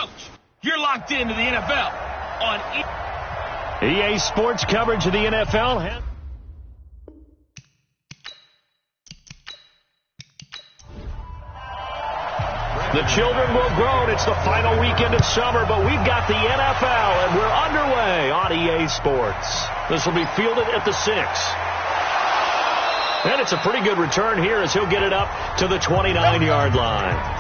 Coach, you're locked into the NFL on EA Sports coverage of the NFL. The children will grow, and it's the final weekend of summer, but we've got the NFL, and we're underway on EA Sports. This will be fielded at the 6. And it's a pretty good return here as he'll get it up to the 29-yard line.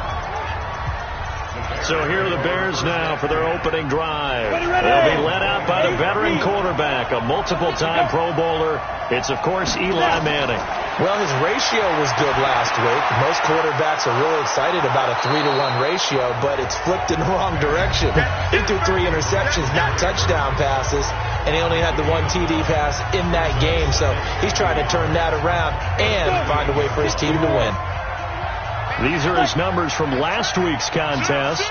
So here are the Bears now for their opening drive. They'll be led out by the veteran quarterback, a multiple-time Pro Bowler. It's, of course, Eli Manning. Well, his ratio was good last week. Most quarterbacks are really excited about a 3-to-1 ratio, but it's flipped in the wrong direction. He threw 3 interceptions, not touchdown passes, and he only had the 1 TD pass in that game. So he's trying to turn that around and find a way for his team to win. These are his numbers from last week's contest.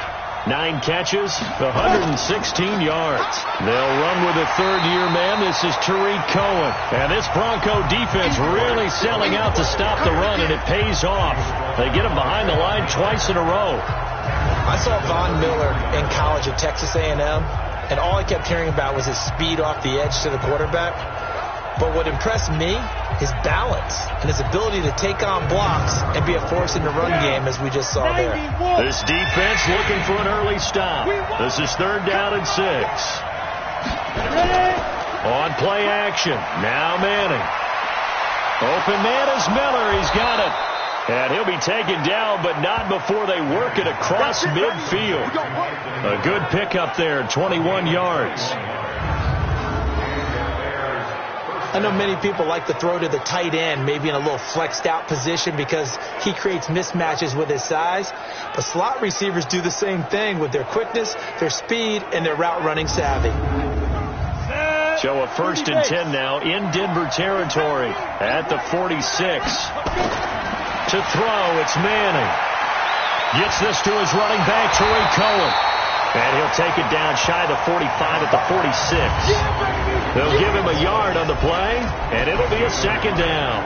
9 catches, 116 yards. They'll run with a third-year man. This is Tariq Cohen. And this Bronco defense really selling out to stop the run, and it pays off. They get him behind the line twice in a row. I saw Von Miller in college at Texas A&M, and all I kept hearing about was his speed off the edge to the quarterback. But what impressed me, his balance and his ability to take on blocks and be a force in the run game, as we just saw there. This defense looking for an early stop. This is 3rd down and 6. On play action. Now Manning. Open man is Miller. He's got it. And he'll be taken down, but not before they work it across midfield. A good pickup there, 21 yards. I know many people like to throw to the tight end, maybe in a little flexed out position because he creates mismatches with his size. But slot receivers do the same thing with their quickness, their speed, and their route running savvy. So a 1st and 10 now in Denver territory at the 46. To throw, it's Manning. Gets this to his running back, Tariq Cohen. And he'll take it down shy of the 45 at the 46. They'll give him a yard on the play, and it'll be a 2nd down.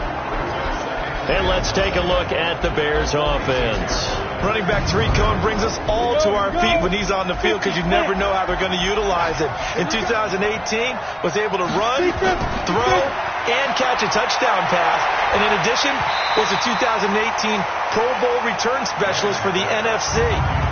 And let's take a look at the Bears offense. Running back Tariq Cohen brings us all to our feet when he's on the field because you never know how they're going to utilize it. In 2018, was able to run, throw, and catch a touchdown pass. And in addition, was a 2018 Pro Bowl return specialist for the NFC.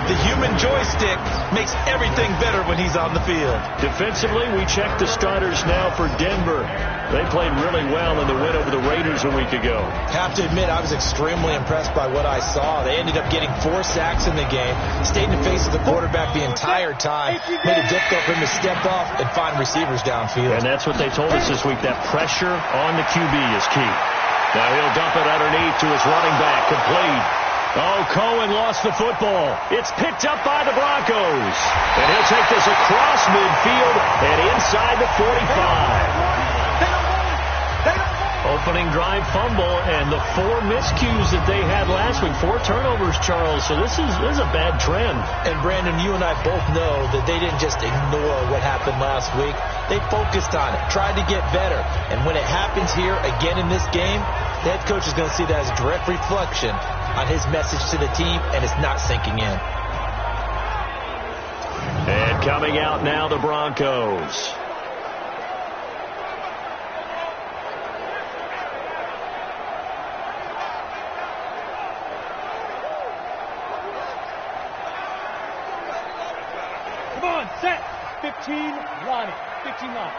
The human joystick makes everything better when he's on the field. Defensively, we check the starters now for Denver. They played really well in the win over the Raiders a week ago. Have to admit, I was extremely impressed by what I saw. They ended up getting 4 sacks in the game, stayed in the face of the quarterback the entire time, made it difficult for him to step off and find receivers downfield. And that's what they told us this week, that pressure on the QB is key. Now he'll dump it underneath to his running back, complete. Oh, Cohen lost the football. It's picked up by the Broncos. And he'll take this across midfield and inside the 45. Opening drive fumble, and the 4 miscues that they had last week. 4 turnovers, Charles. So this is a bad trend. And, Brandon, you and I both know that they didn't just ignore what happened last week. They focused on it, tried to get better. And when it happens here again in this game, the head coach is going to see that as a direct reflection on his message to the team, and it's not sinking in. And coming out now, the Broncos. Come on, set. 15, line. 15 line.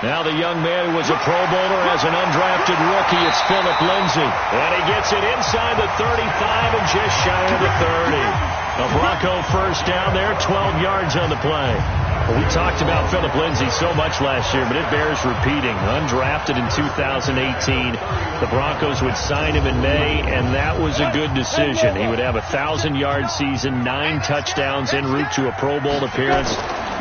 Now the young man who was a Pro Bowler as an undrafted rookie, it's Philip Lindsay. And he gets it inside the 35 and just shy of the 30. A Bronco first down there, 12 yards on the play. Well, we talked about Philip Lindsay so much last year, but it bears repeating. Undrafted in 2018. The Broncos would sign him in May, and that was a good decision. He would have a 1,000-yard season, 9 touchdowns en route to a Pro Bowl appearance.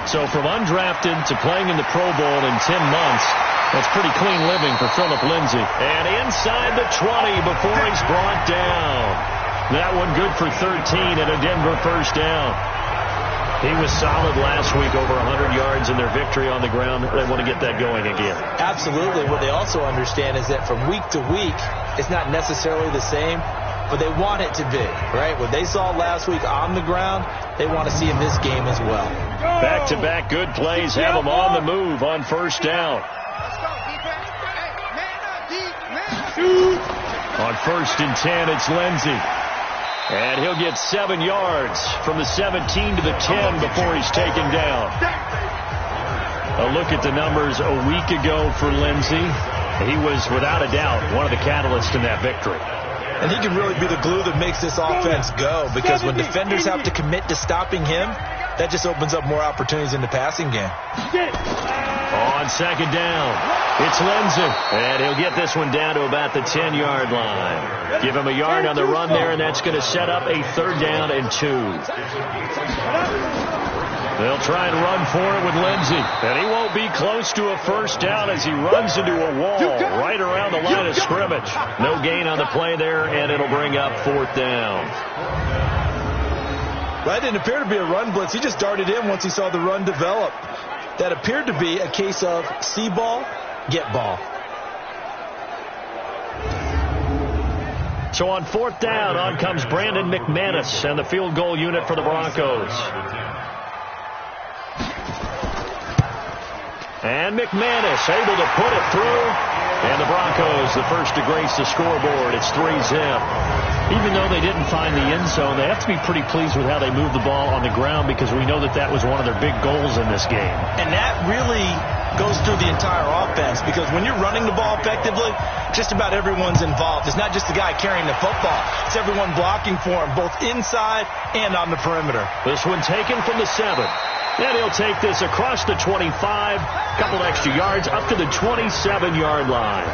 So from undrafted to playing in the Pro Bowl in 10 months, that's pretty clean living for Philip Lindsay. And inside the 20 before he's brought down. That one good for 13 and a Denver first down. He was solid last week, over 100 yards in their victory on the ground. They want to get that going again. Absolutely. What they also understand is that from week to week, it's not necessarily the same. but they want it to be, right? What they saw last week on the ground, they want to see in this game as well. Back-to-back good plays have them on the move on first down. On 1st and 10, it's Lindsey. And he'll get 7 yards from the 17 to the 10 before he's taken down. A look at the numbers a week ago for Lindsey. He was, without a doubt, one of the catalysts in that victory. And he can really be the glue that makes this offense go, because when defenders have to commit to stopping him, that just opens up more opportunities in the passing game. On second down, it's Lindsey, and he'll get this one down to about the 10-yard line. Give him a yard on the run there, and that's going to set up a 3rd down and 2. They'll try and run for it with Lindsey, and he won't be close to a 1st down as he runs into a wall right around the line of scrimmage. No gain on the play there, and it'll bring up 4th down. That didn't appear to be a run blitz. He just darted in once he saw the run develop. That appeared to be a case of see ball, get ball. So on 4th down, on comes Brandon McManus and the field goal unit for the Broncos. And McManus able to put it through. And the Broncos, the first to grace the scoreboard. It's 3-zip. Even though they didn't find the end zone, they have to be pretty pleased with how they moved the ball on the ground, because we know that that was one of their big goals in this game. And that really goes through the entire offense, because when you're running the ball effectively, just about everyone's involved. It's not just the guy carrying the football. It's everyone blocking for him, both inside and on the perimeter. This one taken from the 7. And he'll take this across the 25, couple extra yards, up to the 27-yard line.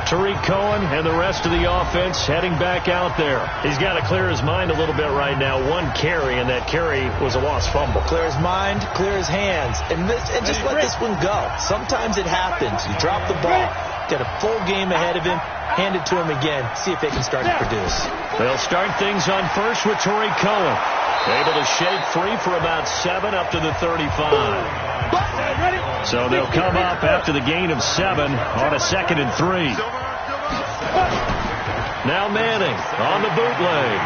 Tariq Cohen and the rest of the offense heading back out there. He's got to clear his mind a little bit right now. 1 carry, and that carry was a lost fumble. Clear his mind, clear his hands, and just let this one go. Sometimes it happens. You drop the ball, got a full game ahead of him, hand it to him again, see if they can start to produce. They'll start things on first with Tariq Cohen. Able to shake free for about 7 up to the 35. So they'll come up after the gain of 7 on a 2nd and 3. Now Manning on the bootleg.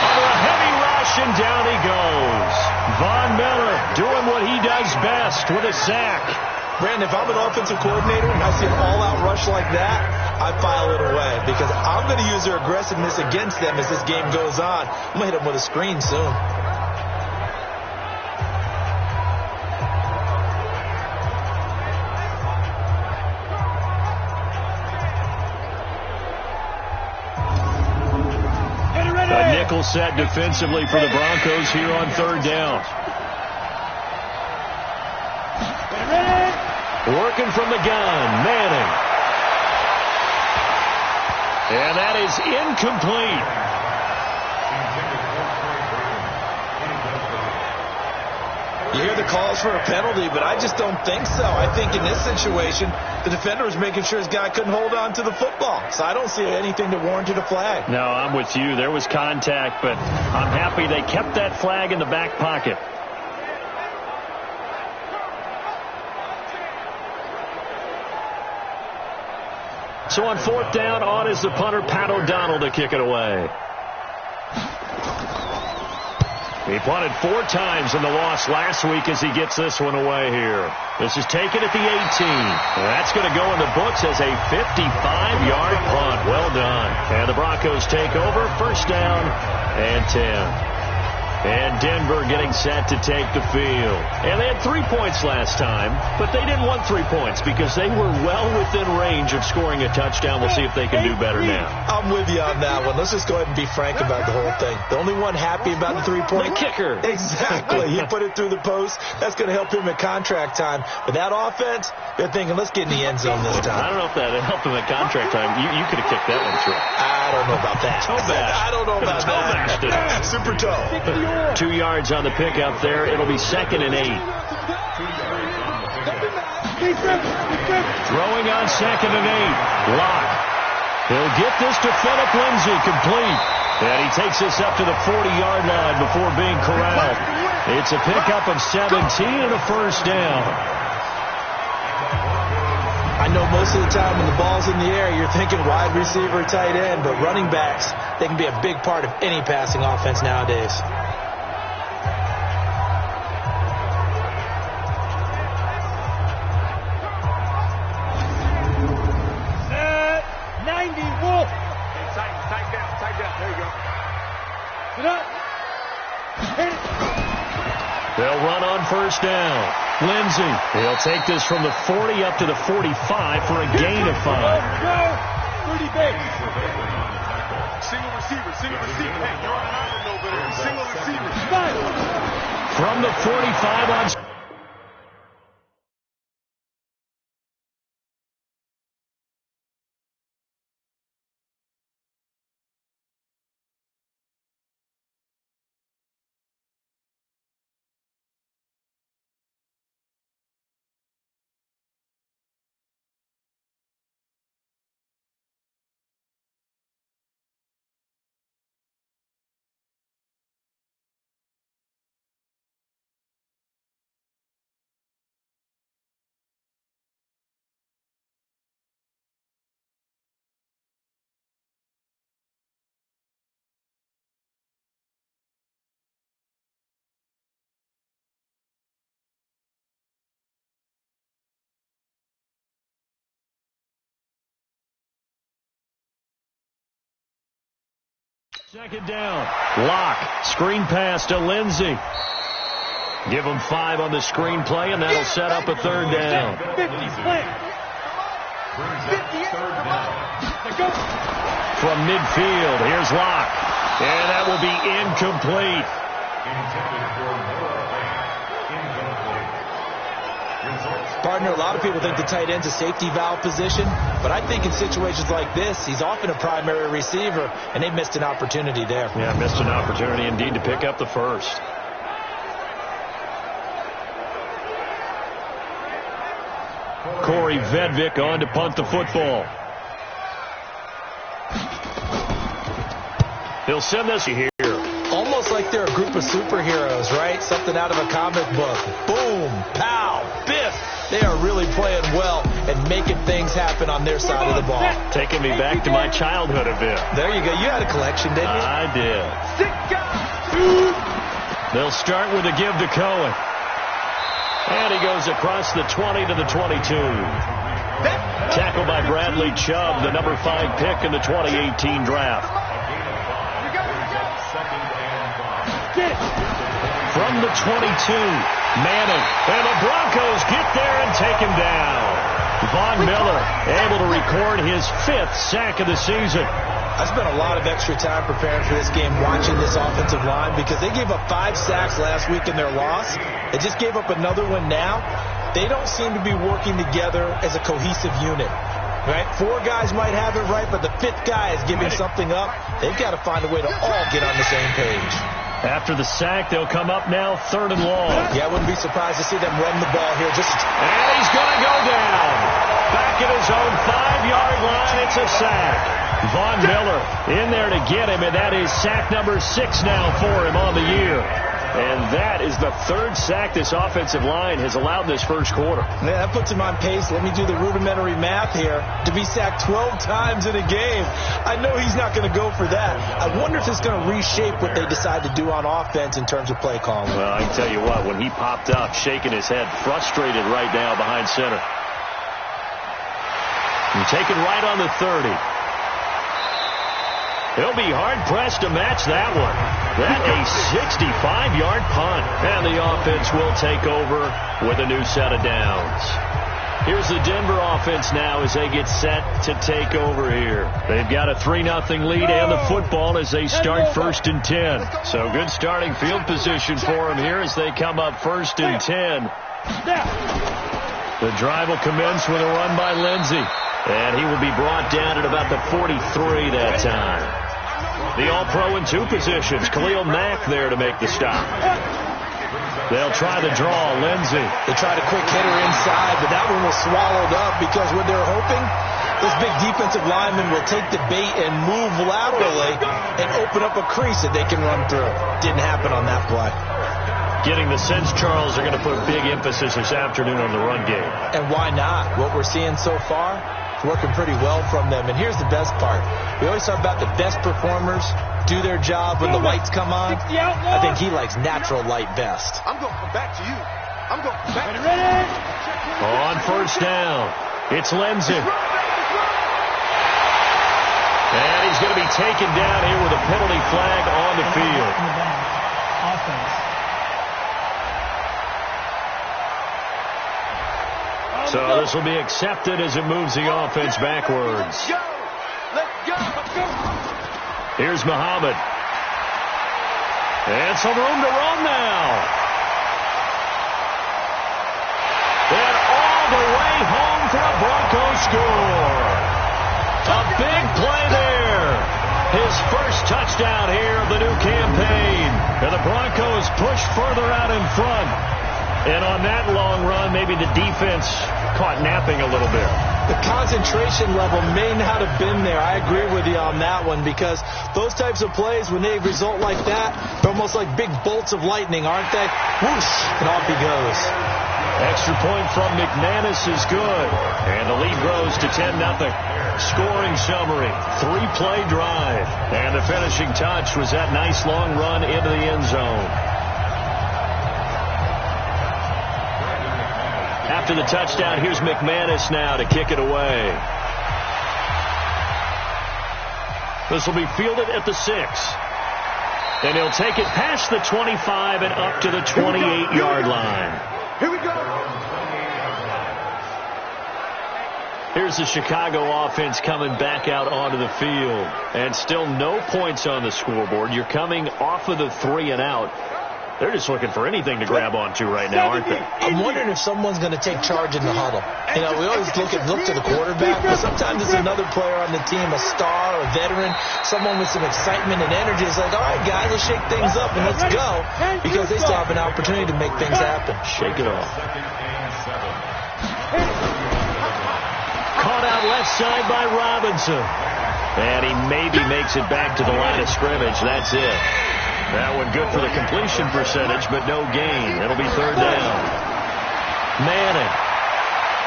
Under a heavy rush, and down he goes. Von Miller doing what he does best with a sack. Brandon, if I'm an offensive coordinator and I see an all-out rush like that, I file it away, because I'm going to use their aggressiveness against them as this game goes on. I'm going to hit them with a screen soon. A nickel set defensively for the Broncos here on 3rd down. Working from the gun, Manning. And that is incomplete. You hear the calls for a penalty, but I just don't think so. I think in this situation, the defender was making sure his guy couldn't hold on to the football. So I don't see anything that warranted a flag. No, I'm with you. There was contact, but I'm happy they kept that flag in the back pocket. So on 4th down, on is the punter, Pat O'Donnell, to kick it away. He punted 4 times in the loss last week as he gets this one away here. This is taken at the 18. That's going to go in the books as a 55-yard punt. Well done. And the Broncos take over, 1st down and 10. And Denver getting set to take the field. And they had 3 points last time, but they didn't want 3 points because they were well within range of scoring a touchdown. We'll see if they can do better now. I'm with you on that one. Let's just go ahead and be frank about the whole thing. The only one happy about the 3-point kicker. Exactly. He put it through the post. That's going to help him at contract time. But that offense, they're thinking, let's get in the end zone this time. I don't know if that helped him at contract time. You could have kicked that one through. I don't know about that. I don't know about that. Super toe. 2 yards on the pickup there. It'll be 2nd and 8. Throwing on 2nd and 8. Lock. He'll get this to Philip Lindsay, complete. And he takes this up to the 40-yard line before being corralled. It's a pickup of 17 and a 1st down. I know most of the time when the ball's in the air, you're thinking wide receiver, tight end, but running backs, they can be a big part of any passing offense nowadays. Set 90 Wolf. Tight down. There you go. Sit up. Hit it. They'll run on first down. Lindsey, he'll take this from the 40 up to the 45 for a gain of 5. Go. 30 base. Single receiver. Hey, you're on an island over there. Single receiver. From the 45 on... Second down. Lock. Screen pass to Lindsey. Give him 5 on the screen play, and that'll set up a third down. 50 play. 50. Go. From midfield, here's Lock. And that will be incomplete. Partner, a lot of people think the tight end's a safety valve position, but I think in situations like this, he's often a primary receiver, and they missed an opportunity there. Yeah, missed an opportunity indeed to pick up the first. Corey Vedvik on to punt the football. He'll send this here. Almost like they're a group of superheroes, right? Something out of a comic book. Boom, pow, biff. They are really playing well and making things happen on their side of the ball. Taking me back to my childhood a bit. There you go. You had a collection, didn't you? I did. They'll start with a give to Cohen. And he goes across the 20 to the 22. Tackled by Bradley Chubb, the number 5 pick in the 2018 draft. From the 22, Manning, and the Broncos get there and take him down. Von Miller able to record his 5th sack of the season. I spent a lot of extra time preparing for this game, watching this offensive line, because they gave up 5 sacks last week in their loss. They just gave up another one now. They don't seem to be working together as a cohesive unit. Right? 4 guys might have it right, but the 5th guy is giving something up. They've got to find a way to all get on the same page. After the sack, they'll come up now 3rd and long. Yeah, I wouldn't be surprised to see them run the ball here. And he's going to go down. Back at his own 5-yard line, it's a sack. Von Miller in there to get him, and that is sack number 6 now for him on the year. And that is the 3rd sack this offensive line has allowed this first quarter. Yeah, that puts him on pace. Let me do the rudimentary math here. To be sacked 12 times in a game, I know he's not going to go for that. I wonder if it's going to reshape what they decide to do on offense in terms of play calling. Well, I can tell you what, when he popped up, shaking his head, frustrated right now behind center. And taken right on the 30. He'll be hard-pressed to match that one. That a 65-yard punt. And the offense will take over with a new set of downs. Here's the Denver offense now as they get set to take over here. They've got a 3-0 lead and the football as they start 1st and 10. So good starting field position for them here as they come up 1st and 10. The drive will commence with a run by Lindsey. And he will be brought down at about the 43 that time. The All-Pro in 2 positions. Khalil Mack there to make the stop. They'll try the draw. Lindsey. They tried a quick hitter inside, but that one was swallowed up because what they're hoping, this big defensive lineman will take the bait and move laterally and open up a crease that they can run through. Didn't happen on that play. Getting the sense, Charles, they're going to put big emphasis this afternoon on the run game. And why not? What we're seeing so far, it's working pretty well from them. And here's the best part. We always talk about the best performers do their job when the lights come on. I think he likes natural light best. I'm going to come back to you. I'm going to come back to you. Ready? On first down, it's Lindsey. And he's going to be taken down here with a penalty flag on the field. Offense. So this will be accepted as it moves the offense backwards. Let's go. Let's go. Here's Muhammad. And some room to run now. And all the way home for a Broncos score. A big play there. His first touchdown here of the new campaign. And the Broncos push further out in front. And on that long run, maybe the defense caught napping a little bit. The concentration level may not have been there. I agree with you on that one, because those types of plays, when they result like that, they're almost like big bolts of lightning, aren't they? Whoosh, and off he goes. Extra point from McManus is good. And the lead grows to 10-0. Scoring summary, 3-play drive. And the finishing touch was that nice long run into the end zone. After the touchdown, here's McManus now to kick it away. This will be fielded at the 6. And he'll take it past the 25 and up to the 28-yard line. Here we go. Here's the Chicago offense coming back out onto the field. And still no points on the scoreboard. You're coming off of the 3 and out. They're just looking for anything to grab onto right now, aren't they? I'm wondering if someone's going to take charge in the huddle. You know, we always look to the quarterback, but sometimes it's another player on the team, a star, a veteran, someone with some excitement and energy. It's like, all right, guys, let's shake things up and let's go, because they still have an opportunity to make things happen. Shake it off. Caught out left side by Robinson. And he maybe makes it back to the line of scrimmage. That's it. That one good for the completion percentage, but no gain. It'll be third down. Manning.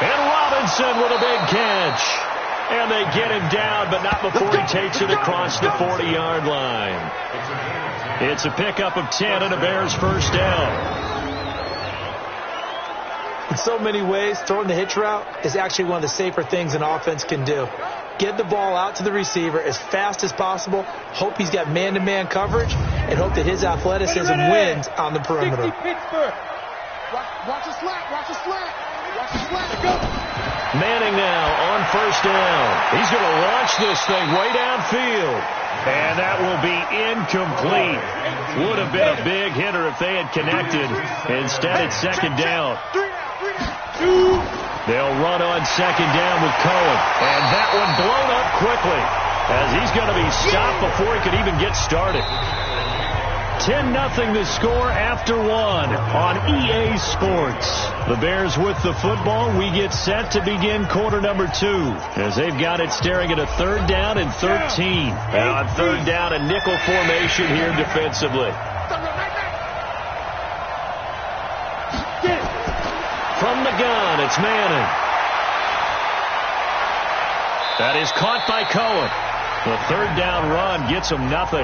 And Robinson with a big catch. And they get him down, but not before he takes it across the 40-yard line. It's a pickup of 10 and a Bears first down. In so many ways, throwing the hitch route is actually one of the safer things an offense can do. Get the ball out to the receiver as fast as possible, hope he's got man-to-man coverage, and hope that his athleticism wins on the perimeter. Watch the slant. Watch the slant. Watch the slant. Go. Manning now on first down. He's going to launch this thing way downfield. And that will be incomplete. Would have been a big hitter if they had connected. Instead, it's second down. They'll run on second down with Cohen. And that one blown up quickly, as he's going to be stopped before he could even get started. 10-0 the score after 1 on EA Sports. The Bears with the football. We get set to begin quarter number 2, as they've got it staring at a third down and 13. And on third down, a nickel formation here defensively. From the gun, it's Manning. That is caught by Cohen. The third down run gets them nothing.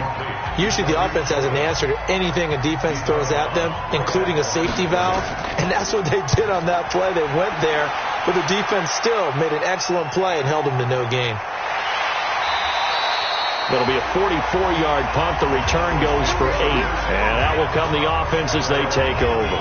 Usually the offense has an answer to anything a defense throws at them, including a safety valve. And that's what they did on that play. They went there, but the defense still made an excellent play and held them to no gain. That'll be a 44-yard punt. The return goes for 8. And that will come the offense as they take over.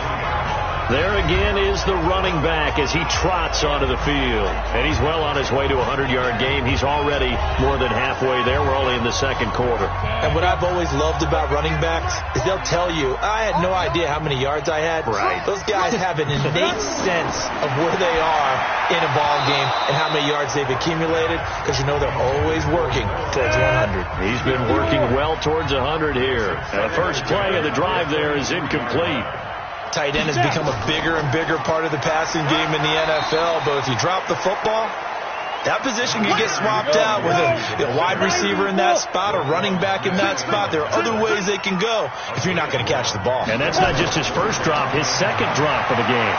There again is the running back as he trots onto the field. And he's well on his way to a 100-yard game. He's already more than halfway there. We're only in the second quarter. And what I've always loved about running backs is they'll tell you, I had no idea how many yards I had. Right. Those guys have an innate sense of where they are in a ball game and how many yards they've accumulated, because you know they're always working towards 100. He's been working well towards 100 here. And the first play of the drive there is incomplete. Tight end has become a bigger and bigger part of the passing game in the NFL, but if you drop the football, That position can get swapped out with a wide receiver in that spot, a running back in that spot. There are other ways they can go if you're not going to catch the ball. And that's not just his first drop, his second drop of the game.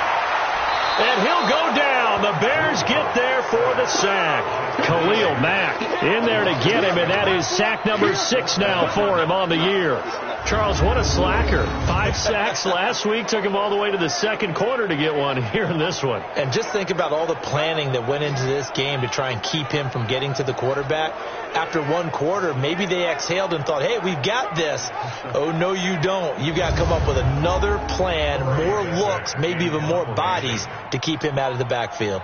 And he'll go down. The Bears get there for the sack. Khalil Mack in there to get him, and that is sack number 6 now for him on the year. Charles, what a slacker. 5 sacks last week. Took him all the way to the second quarter to get one here in this one. And just think about all the planning that went into this game to try and keep him from getting to the quarterback. After one quarter, maybe they exhaled and thought, hey, we've got this. Oh, no, you don't. You've got to come up with another plan, more looks, maybe even more bodies to keep him out of the backfield.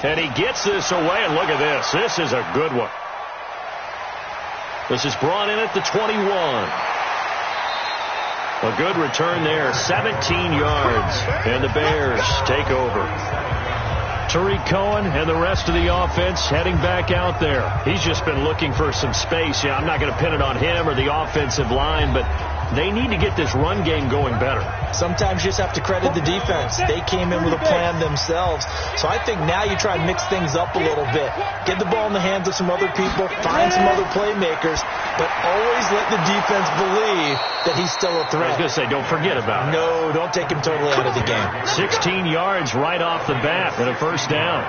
And he gets this away, and look at this. This is a good one. This is brought in at the 21. A good return there, 17 yards, and the Bears take over. Tariq Cohen and the rest of the offense heading back out there. He's just been looking for some space. Yeah, I'm not going to pin it on him or the offensive line, but they need to get this run game going better. Sometimes you just have to credit the defense. They came in with a plan themselves. So I think now you try and mix things up a little bit. Get the ball in the hands of some other people, find some other playmakers, but always let the defense believe that he's still a threat. I was going to say, don't forget about it. No, don't take him totally out of the game. 16 yards right off the bat and a first down.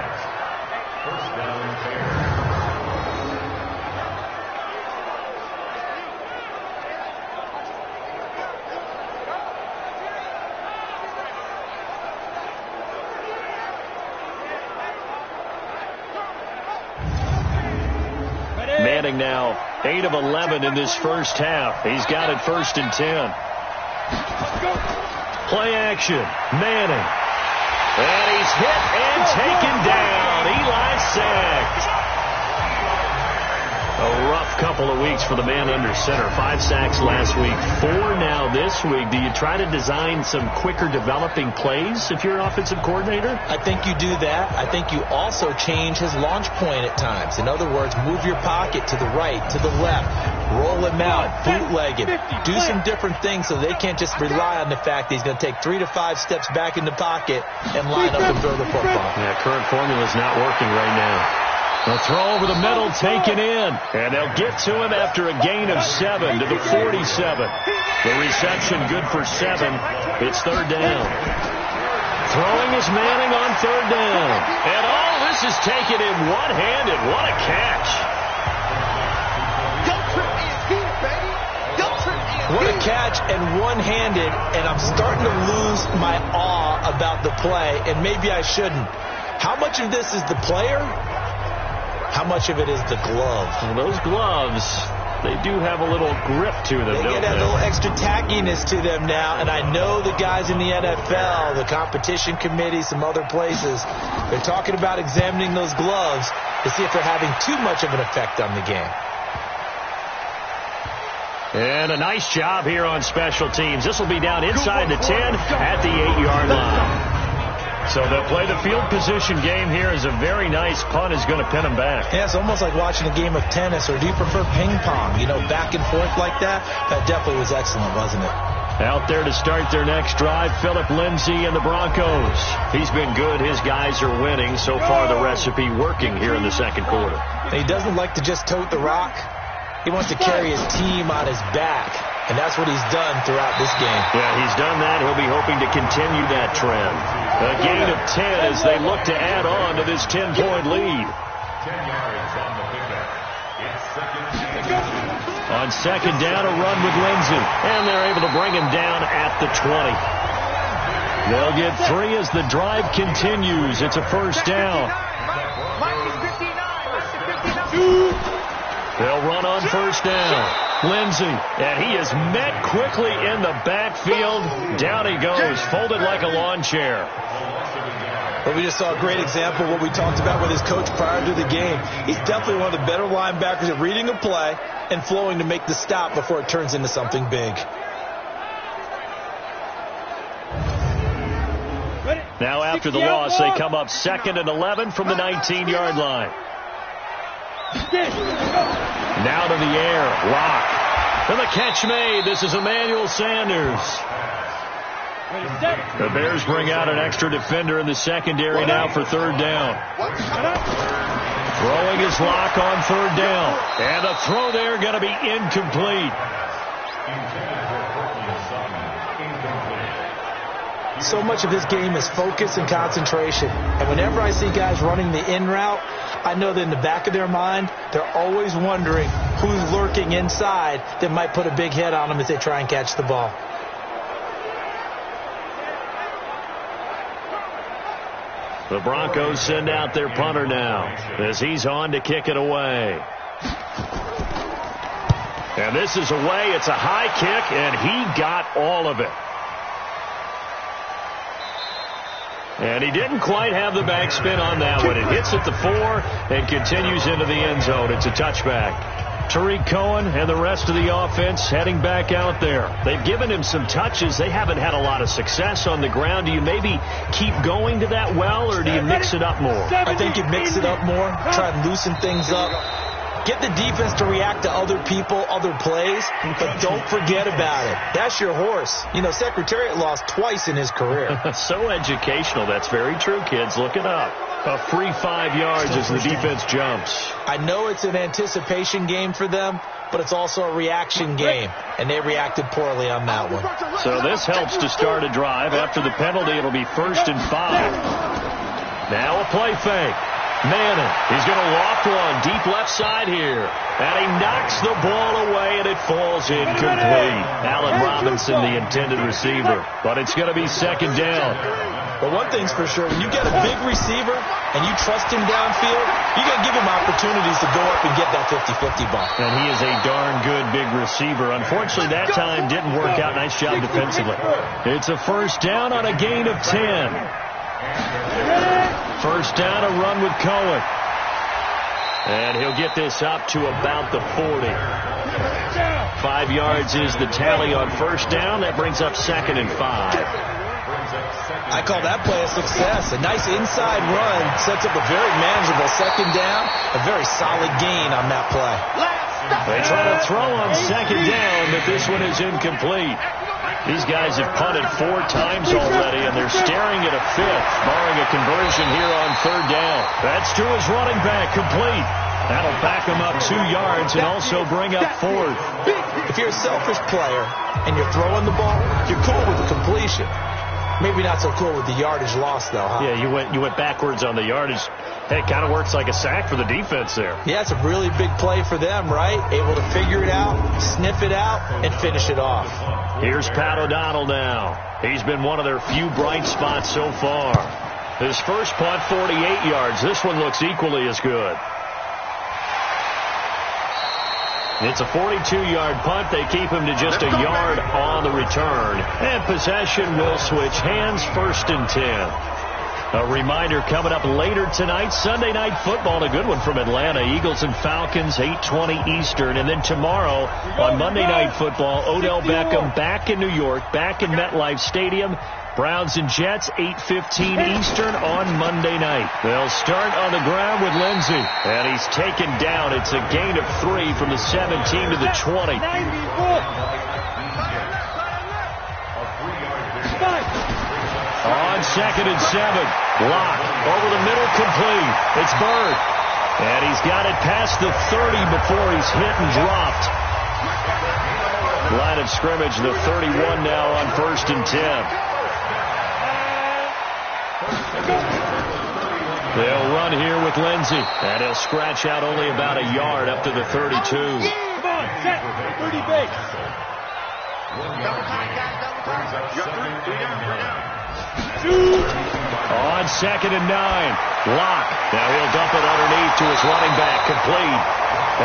Manning now 8 of 11 in this first half. He's got it 1st and 10. Play action. Manning. And he's hit and taken down. Eli sacked. A rough couple of weeks for the man under center. 5 sacks last week, 4 now this week. Do you try to design some quicker developing plays if you're an offensive coordinator? I think you do that. I think you also change his launch point at times. In other words, move your pocket to the right, to the left, roll him out, bootleg him, do some different things so they can't just rely on the fact that he's going to take 3 to 5 steps back in the pocket and line up and throw the football. Yeah, current formula is not working right now. A throw over the middle taken in, and they'll get to him after a gain of 7 to the 47. The reception good for 7. It's 3rd down. Throwing is Manning on 3rd down. And all this is taken in one-handed. What a catch. What a catch and one-handed, and I'm starting to lose my awe about the play, and maybe I shouldn't. How much of this is the player? How much of it is the glove? Well, those gloves, they do have a little grip to them, don't they? They get a little extra tackiness to them now, and I know the guys in the NFL, the competition committee, some other places, they're talking about examining those gloves to see if they're having too much of an effect on the game. And a nice job here on special teams. This will be down inside the 10 at the 8-yard line. So they'll play the field position game here as a very nice punt is going to pin them back. Yeah, it's almost like watching a game of tennis, or do you prefer ping pong? You know, back and forth like that? That definitely was excellent, wasn't it? Out there to start their next drive, Philip Lindsay and the Broncos. He's been good. His guys are winning. So far, the recipe working here in the second quarter. He doesn't like to just tote the rock. He wants to carry his team on his back. And that's what he's done throughout this game. Yeah, he's done that. He'll be hoping to continue that trend. A gain of 10 as they look to add on to this 10-point lead. 10 yards on the pickup. On 2nd down, a run with Lindsay. And they're able to bring him down at the 20. They'll get 3 as the drive continues. It's a 1st down. They'll run on 1st down. Lindsay, and he is met quickly in the backfield. Down he goes, folded like a lawn chair. Well, we just saw a great example of what we talked about with his coach prior to the game. He's definitely one of the better linebackers at reading a play and flowing to make the stop before it turns into something big. Now after the loss, they come up 2nd and 11 from the 19-yard line. Now to the air. Lock. And the catch made. This is Emmanuel Sanders. The Bears bring out an extra defender in the secondary now for third down. Throwing his lock on third down. And the throw there going to be incomplete. So much of this game is focus and concentration. And whenever I see guys running the in route, I know that in the back of their mind, they're always wondering who's lurking inside that might put a big hit on them as they try and catch the ball. The Broncos send out their punter now as he's on to kick it away. And this is away. It's a high kick, and he got all of it. And he didn't quite have the backspin on that one. It hits at the 4 and continues into the end zone. It's a touchback. Tariq Cohen and the rest of the offense heading back out there. They've given him some touches. They haven't had a lot of success on the ground. Do you maybe keep going to that well, or do you mix it up more? I think you mix it up more, try and loosen things up. Get the defense to react to other people, other plays, but don't forget about it. That's your horse. You know, Secretariat lost twice in his career. So educational. That's very true, kids. Look it up. A free 5 yards as the defense jumps. I know it's an anticipation game for them, but it's also a reaction game, and they reacted poorly on that one. So this helps to start a drive. After the penalty, it'll be 1st and 5. Now a play fake. Manning, he's going to loft one deep left side here. And he knocks the ball away, and it falls incomplete. Allen Robinson, the intended receiver. But it's going to be 2nd down. But one thing's for sure, when you get a big receiver and you trust him downfield, you got to give him opportunities to go up and get that 50-50 ball. And he is a darn good big receiver. Unfortunately, that time didn't work out. Nice job defensively. It's a 1st down on a gain of 10. 1st down, a run with Cohen. And he'll get this up to about the 40. 5 yards is the tally on 1st down. That brings up 2nd and 5. I call that play a success. A nice inside run sets up a very manageable 2nd down. A very solid gain on that play. They try to throw on 2nd down, but this one is incomplete. These guys have punted 4 times already, and they're staring at a 5th, barring a conversion here on 3rd down. That's to his running back, complete. That'll back him up 2 yards and also bring up 4th. If you're a selfish player and you're throwing the ball, you're cool with the completion. Maybe not so cool with the yardage loss, though, huh? Yeah, you went backwards on the yardage. Hey, it kind of works like a sack for the defense there. Yeah, it's a really big play for them, right? Able to figure it out, sniff it out, and finish it off. Here's Pat O'Donnell now. He's been one of their few bright spots so far. His first punt, 48 yards. This one looks equally as good. It's a 42-yard punt. They keep him to just a yard on the return. And possession will switch hands, 1st and 10. A reminder coming up later tonight, Sunday Night Football, a good one from Atlanta. Eagles and Falcons, 8:20 Eastern. And then tomorrow on Monday Night Football, Odell Beckham back in New York, back in MetLife Stadium. Browns and Jets, 8:15 Eastern on Monday night. They'll start on the ground with Lindsey. And he's taken down. It's a gain of 3 from the 17 to the 20. On 2nd and 7. Block. Over the middle, complete. It's Bird. And he's got it past the 30 before he's hit and dropped. Line of scrimmage, the 31 now on 1st and 10. They'll run here with Lindsey. And he'll scratch out only about a yard up to the 32. Come on, set. 30 base. On 2nd and 9. Lock. Now he'll dump it underneath to his running back. Complete.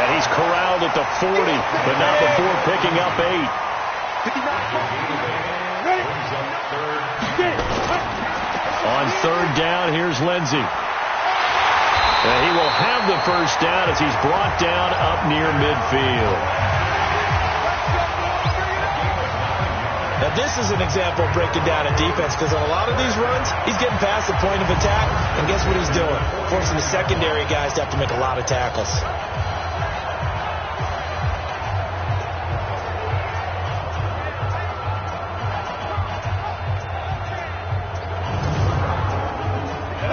And he's corralled at the 40, but not before picking up 8. On 3rd down, here's Lindsey. And he will have the 1st down as he's brought down up near midfield. Now, this is an example of breaking down a defense, because on a lot of these runs, he's getting past the point of attack, and guess what he's doing? Forcing the secondary guys to have to make a lot of tackles.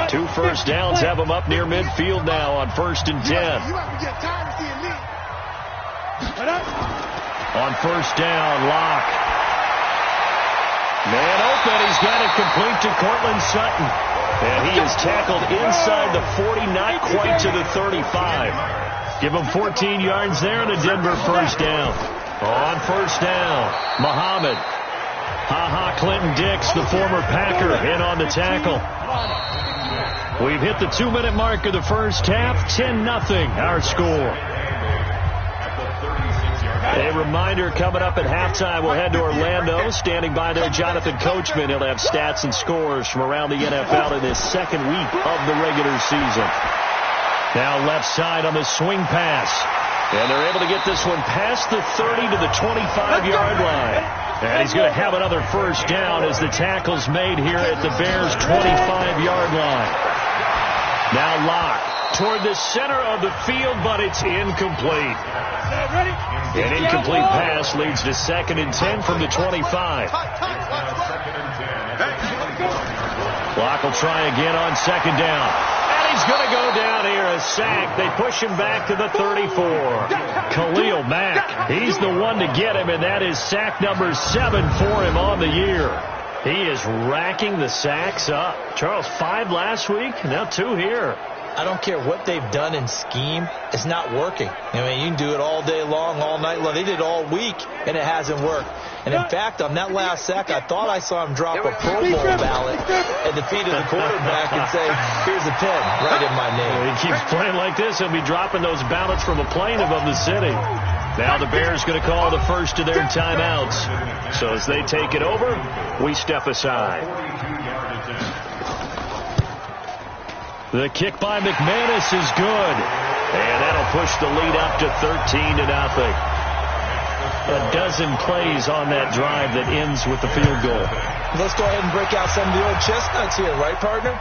2 first downs have them up near midfield now on 1st and 10. On 1st down, Locke. Man open, he's got it complete to Cortland Sutton. And he is tackled inside the 40, not quite to the 35. Give him 14 yards there and a Denver 1st down. On 1st down, Muhammad. Clinton Dix, the former Packer, in on the tackle. We've hit the 2-minute mark of the first half. 10-0 our score. A reminder, coming up at halftime, we'll head to Orlando. Standing by there, Jonathan Coachman. He'll have stats and scores from around the NFL in his 2nd week of the regular season. Now left side on the swing pass. And they're able to get this one past the 30 to the 25-yard line. And he's going to have another 1st down as the tackle's made here at the Bears' 25-yard line. Now Locke toward the center of the field, but it's incomplete. An incomplete pass leads to 2nd and 10 from the 25. Locke will try again on 2nd down. And he's going to go down here, a sack. They push him back to the 34. Khalil Mack, he's the one to get him, and that is sack number 7 for him on the year. He is racking the sacks up. Charles, 5 last week, now 2 here. I don't care what they've done in scheme. It's not working. I mean, you can do it all day long, all night long. They did it all week, and it hasn't worked. And, in fact, on that last sack, I thought I saw him drop a Pro Bowl ballot at the feet of the quarterback and say, here's a pen right in my name. He keeps playing like this. He'll be dropping those ballots from a plane above the city. Now the Bears going to call the first of their timeouts. So as they take it over, we step aside. The kick by McManus is good. And that'll push the lead up to 13-0. A dozen plays on that drive that ends with the field goal. Let's go ahead and break out some of the old chestnuts here, right, partner?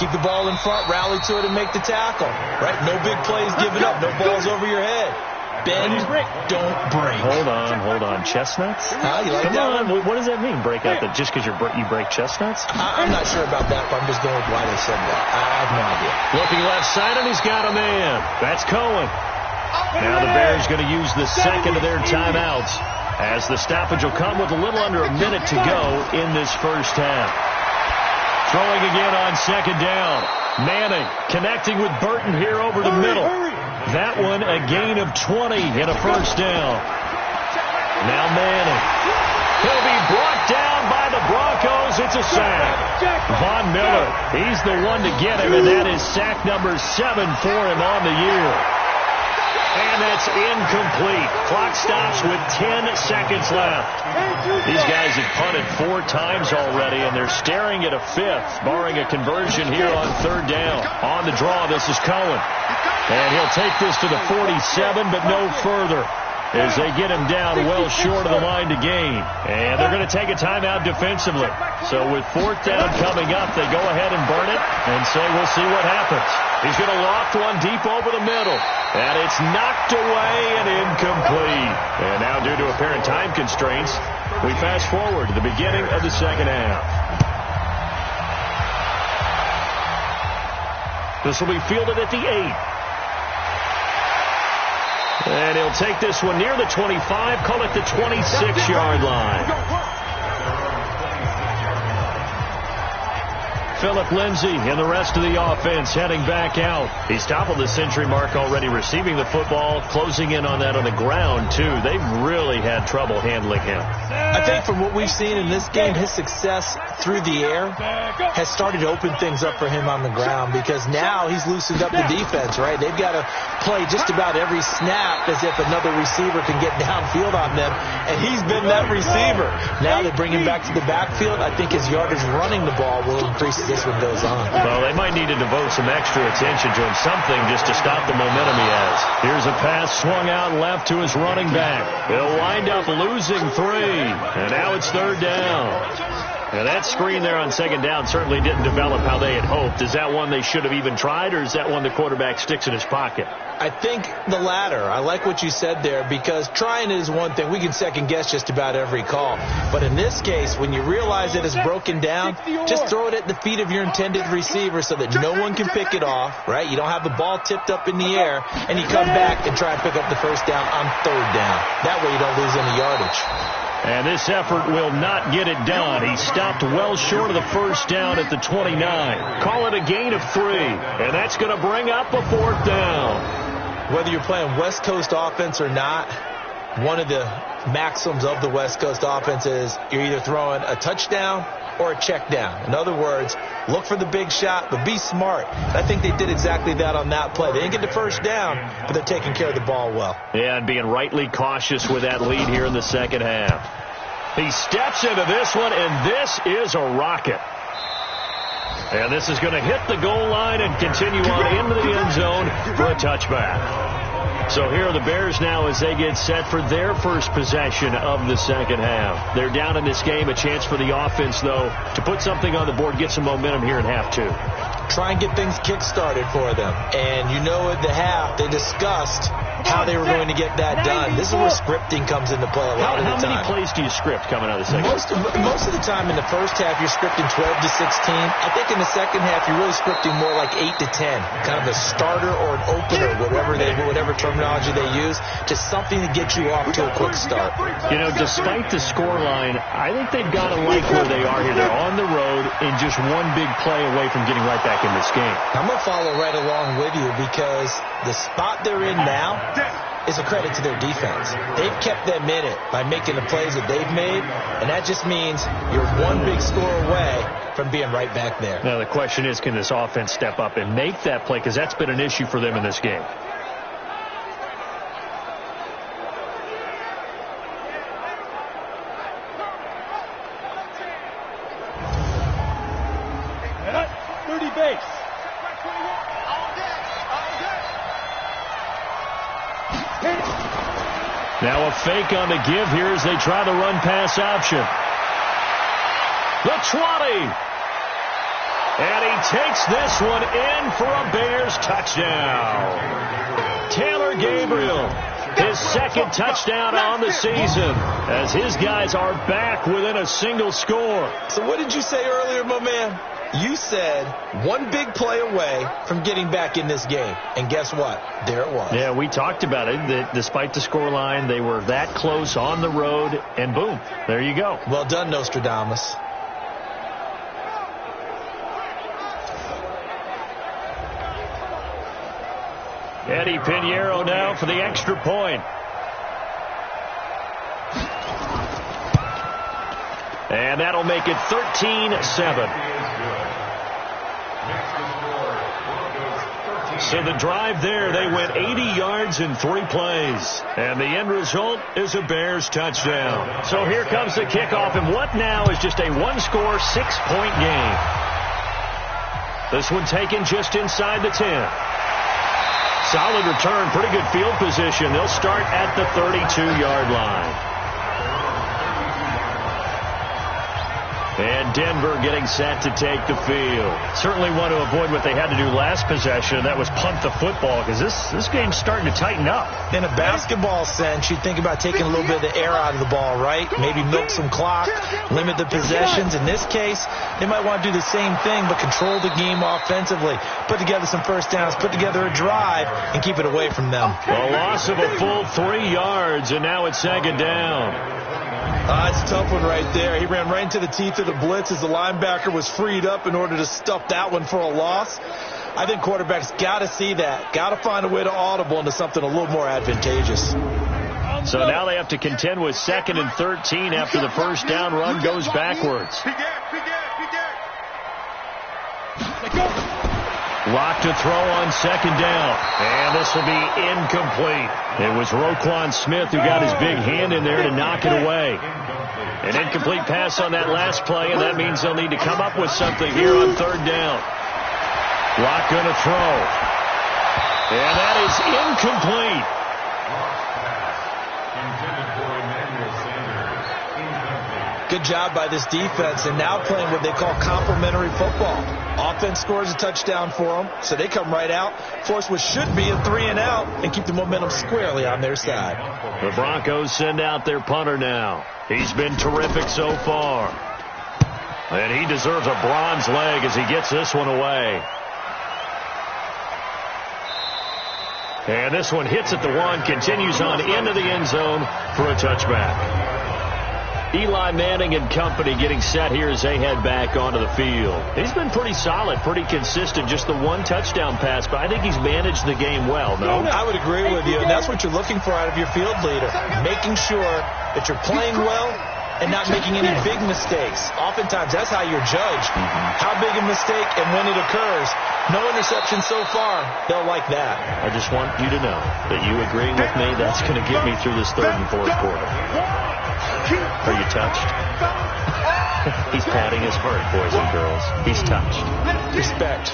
Keep the ball in front, rally to it, and make the tackle. Right? No big plays given up, no balls over your head. Bend, don't break. Hold on. Chestnuts? You like Come that on. one? What does that mean? Break out just because you break chestnuts? I'm not sure about that, but I'm just going with why they said that. I have no idea. Looking left side, and he's got a man. That's Cohen. Now the Bears going to use the 2nd of their timeouts as the stoppage will come with a little under a minute to go in this first half. Throwing again on 2nd down. Manning connecting with Burton here over the middle. That one a gain of 20 and a 1st down. Now Manning. He'll be brought down by the Broncos. It's a sack. Von Miller, he's the one to get him, and that is sack number 7 for him on the year. And that's incomplete. Clock stops with 10 seconds left. These guys have punted 4 times already, and they're staring at a 5th, barring a conversion here on 3rd down. On the draw, this is Cohen. And he'll take this to the 47, but no further, as they get him down well short of the line to gain. And they're going to take a timeout defensively. So with 4th down coming up, they go ahead and burn it and say, we'll see what happens. He's going to loft one deep over the middle. And it's knocked away and incomplete. And now, due to apparent time constraints, we fast forward to the beginning of the 2nd half. This will be fielded at the 8. And he'll take this one near the 25, call it the 26-yard line. Philip Lindsay and the rest of the offense heading back out. He's toppled the century mark already receiving the football, closing in on that on the ground, too. They've really had trouble handling him. I think from what we've seen in this game, his success through the air has started to open things up for him on the ground, because now he's loosened up the defense, right? They've got to play just about every snap as if another receiver can get downfield on them, and he's been that receiver. Now they bring him back to the backfield. I think his yardage running the ball will increase as this one goes on. Well, they might need to devote some extra attention to him, something just to stop the momentum he has. Here's a pass swung out left to his running back. They'll wind up losing 3, and now it's 3rd down. Now that screen there on second down certainly didn't develop how they had hoped. Is that one they should have even tried, or is that one the quarterback sticks in his pocket? I think the latter. I like what you said there, because trying is one thing. We can second guess just about every call. But in this case, when you realize it is broken down, just throw it at the feet of your intended receiver so that no one can pick it off, right? You don't have the ball tipped up in the air, and you come back and try and pick up the first down on third down. That way you don't lose any yardage. And this effort will not get it done. He stopped well short of the first down at the 29. Call it a gain of 3, and that's going to bring up a fourth down. Whether you're playing West Coast offense or not, one of the maxims of the West Coast offense is you're either throwing a touchdown or a check down. In other words, look for the big shot, but be smart. I think they did exactly that on that play. They didn't get the first down, but they're taking care of the ball well. Yeah, and being rightly cautious with that lead here in the second half. He steps into this one, and this is a rocket. And this is going to hit the goal line and continue on into the end zone for a touchback. So here are the Bears now as they get set for their first possession of the second half. They're down in this game. A chance for the offense, though, to put something on the board, get some momentum here in half 2. Try and get things kick-started for them. And you know at the half, they discussed how they were going to get that done. This is where scripting comes into play a lot of the time. How many plays do you script coming out of the second? Most of the time in the first half, you're scripting 12 to 16. I think in the second half, you're really scripting more like 8 to 10. Kind of a starter or an opener, whatever terminology they use. Just something to get you off to a quick start. You know, despite the scoreline, I think they've got to like where they are here. They're on the road and just one big play away from getting right back in this game. I'm going to follow right along with you, because the spot they're in now is a credit to their defense. They've kept them in it by making the plays that they've made, and that just means you're one big score away from being right back there. Now the question is, can this offense step up and make that play? Because that's been an issue for them in this game. Now a fake on the give here as they try the run-pass option. The 20. And he takes this one in for a Bears touchdown. Taylor Gabriel, his second touchdown on the season, as his guys are back within a single score. So what did you say earlier, my man? You said one big play away from getting back in this game. And guess what? There it was. Yeah, we talked about it. That despite the scoreline, they were that close on the road, and boom, there you go. Well done, Nostradamus. Eddie Pinheiro now for the extra point. And that'll make it 13-7. So the drive there, they went 80 yards in 3 plays. And the end result is a Bears touchdown. So here comes the kickoff, and what now is just a one-score, 6-point game. This one taken just inside the 10. Solid return, pretty good field position. They'll start at the 32-yard line. And Denver getting set to take the field. Certainly want to avoid what they had to do last possession, and that was punt the football, because this game's starting to tighten up. In a basketball sense, you think about taking a little bit of the air out of the ball, right? Maybe milk some clock, limit the possessions. In this case, they might want to do the same thing, but control the game offensively. Put together some first downs, put together a drive, and keep it away from them. A loss of a full 3 yards, and now it's second down. It's a tough one right there. He ran right into the teeth of the blitz as the linebacker was freed up in order to stuff that one for a loss. I think quarterbacks got to see that. Got to find a way to audible into something a little more advantageous. So now they have to contend with 2nd and 13 after the first down run goes backwards. Lock to throw on second down. And this will be incomplete. It was Roquan Smith who got his big hand in there to knock it away. An incomplete pass on that last play, and that means they'll need to come up with something here on third down. Lock going to throw. And that is incomplete. Good job by this defense, and now playing what they call complementary football. Offense scores a touchdown for them, so they come right out, force what should be a 3-and-out, and keep the momentum squarely on their side. The Broncos send out their punter now. He's been terrific so far. And he deserves a bronze leg as he gets this one away. And this one hits at the 1, continues on into the end zone for a touchback. Eli Manning and company getting set here as they head back onto the field. He's been pretty solid, pretty consistent, just the 1 touchdown pass, but I think he's managed the game well, no? I would agree with you, and that's what you're looking for out of your field leader, making sure that you're playing well and not making any big mistakes. Oftentimes, that's how you're judged. How big a mistake and when it occurs. No interception so far. They'll like that. I just want you to know that you agreeing with me, that's going to get me through this 3rd and 4th quarter. Are you touched? He's patting his heart, boys and girls. He's touched. Respect.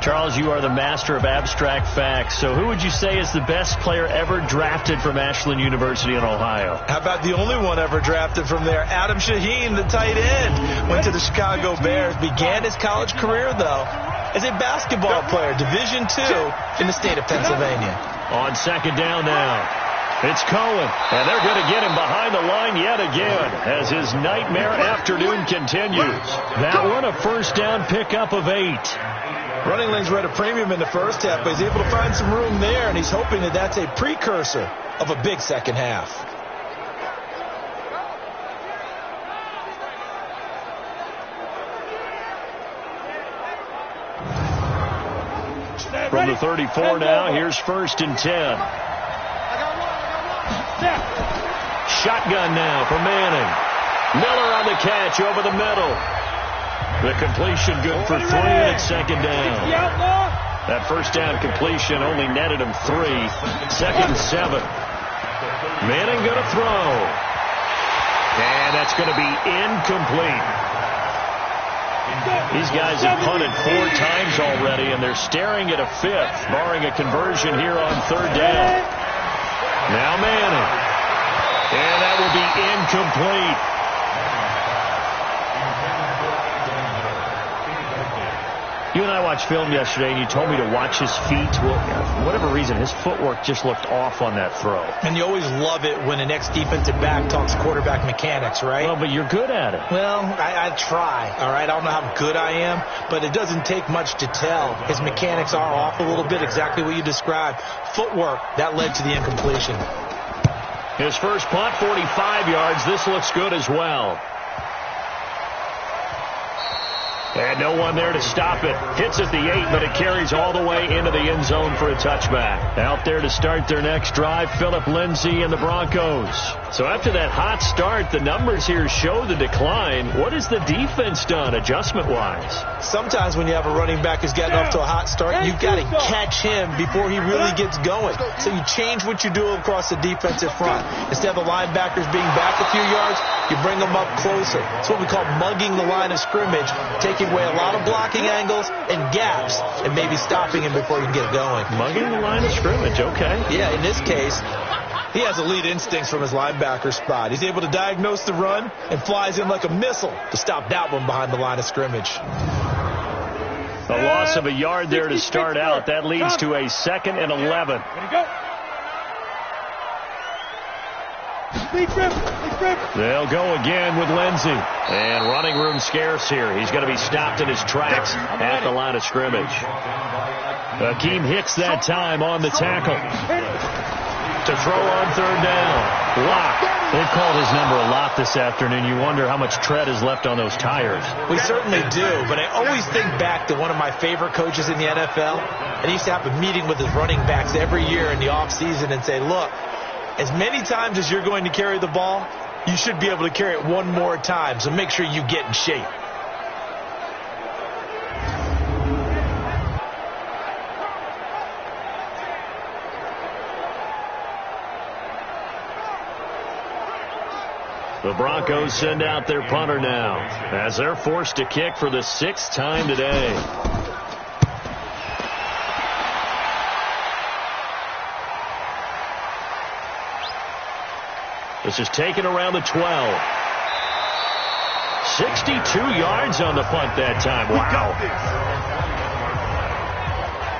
Charles, you are the master of abstract facts. So who would you say is the best player ever drafted from Ashland University in Ohio? How about the only one ever drafted from there? Adam Shaheen, the tight end. Went to the Chicago Bears. Began his college career, though, as a basketball player, Division II in the state of Pennsylvania. On 2nd down now. It's Cohen, and they're going to get him behind the line yet again as his nightmare afternoon continues. That one a 1st down pickup of 8. Running lanes were at a premium in the first half, but he's able to find some room there, and he's hoping that that's a precursor of a big second half. From the 34 now, here's 1st and 10. Shotgun now for Manning. Miller on the catch over the middle. The completion good for 3, and it's 2nd down. That 1st down completion only netted him 3. 2nd and 7. Manning going to throw. And that's going to be incomplete. These guys have punted 4 times already, and they're staring at a 5th, barring a conversion here on 3rd down. Now Manning. And that will be incomplete. You and I watched film yesterday, and you told me to watch his feet. Well, for whatever reason, his footwork just looked off on that throw. And you always love it when an ex-defensive back talks quarterback mechanics, right? Well, but you're good at it. Well, I try, all right? I don't know how good I am, but it doesn't take much to tell. His mechanics are off a little bit, exactly what you described. Footwork, that led to the incompletion. His first punt, 45 yards. This looks good as well. And no one there to stop it. Hits at the 8, but it carries all the way into the end zone for a touchback. Out there to start their next drive, Philip Lindsay and the Broncos. So after that hot start, the numbers here show the decline. What has the defense done adjustment-wise? Sometimes when you have a running back who's gotten off to a hot start, you've got to catch him before he really gets going. So you change what you do across the defensive front. Instead of the linebackers being back a few yards, you bring them up closer. It's what we call mugging the line of scrimmage, taking away a lot of blocking angles and gaps, and maybe stopping him before you can get going. Mugging the line of scrimmage, okay. Yeah, in this case, he has elite instincts from his linebacker spot. He's able to diagnose the run and flies in like a missile to stop that one behind the line of scrimmage. A loss of a yard there to start out. That leads to a 2nd and 11. They'll go again with Lindsay. And running room scarce here. He's going to be stopped in his tracks at the line of scrimmage. Akeem hits that time on the tackle. To throw on 3rd down. Lock. They've called his number a lot this afternoon. You wonder how much tread is left on those tires. We certainly do, but I always think back to one of my favorite coaches in the NFL. And he used to have a meeting with his running backs every year in the offseason and say, look, as many times as you're going to carry the ball, you should be able to carry it one more time, so make sure you get in shape. The Broncos send out their punter now as they're forced to kick for the 6th time today. This is taken around the 12. 62 yards on the punt that time. Wow.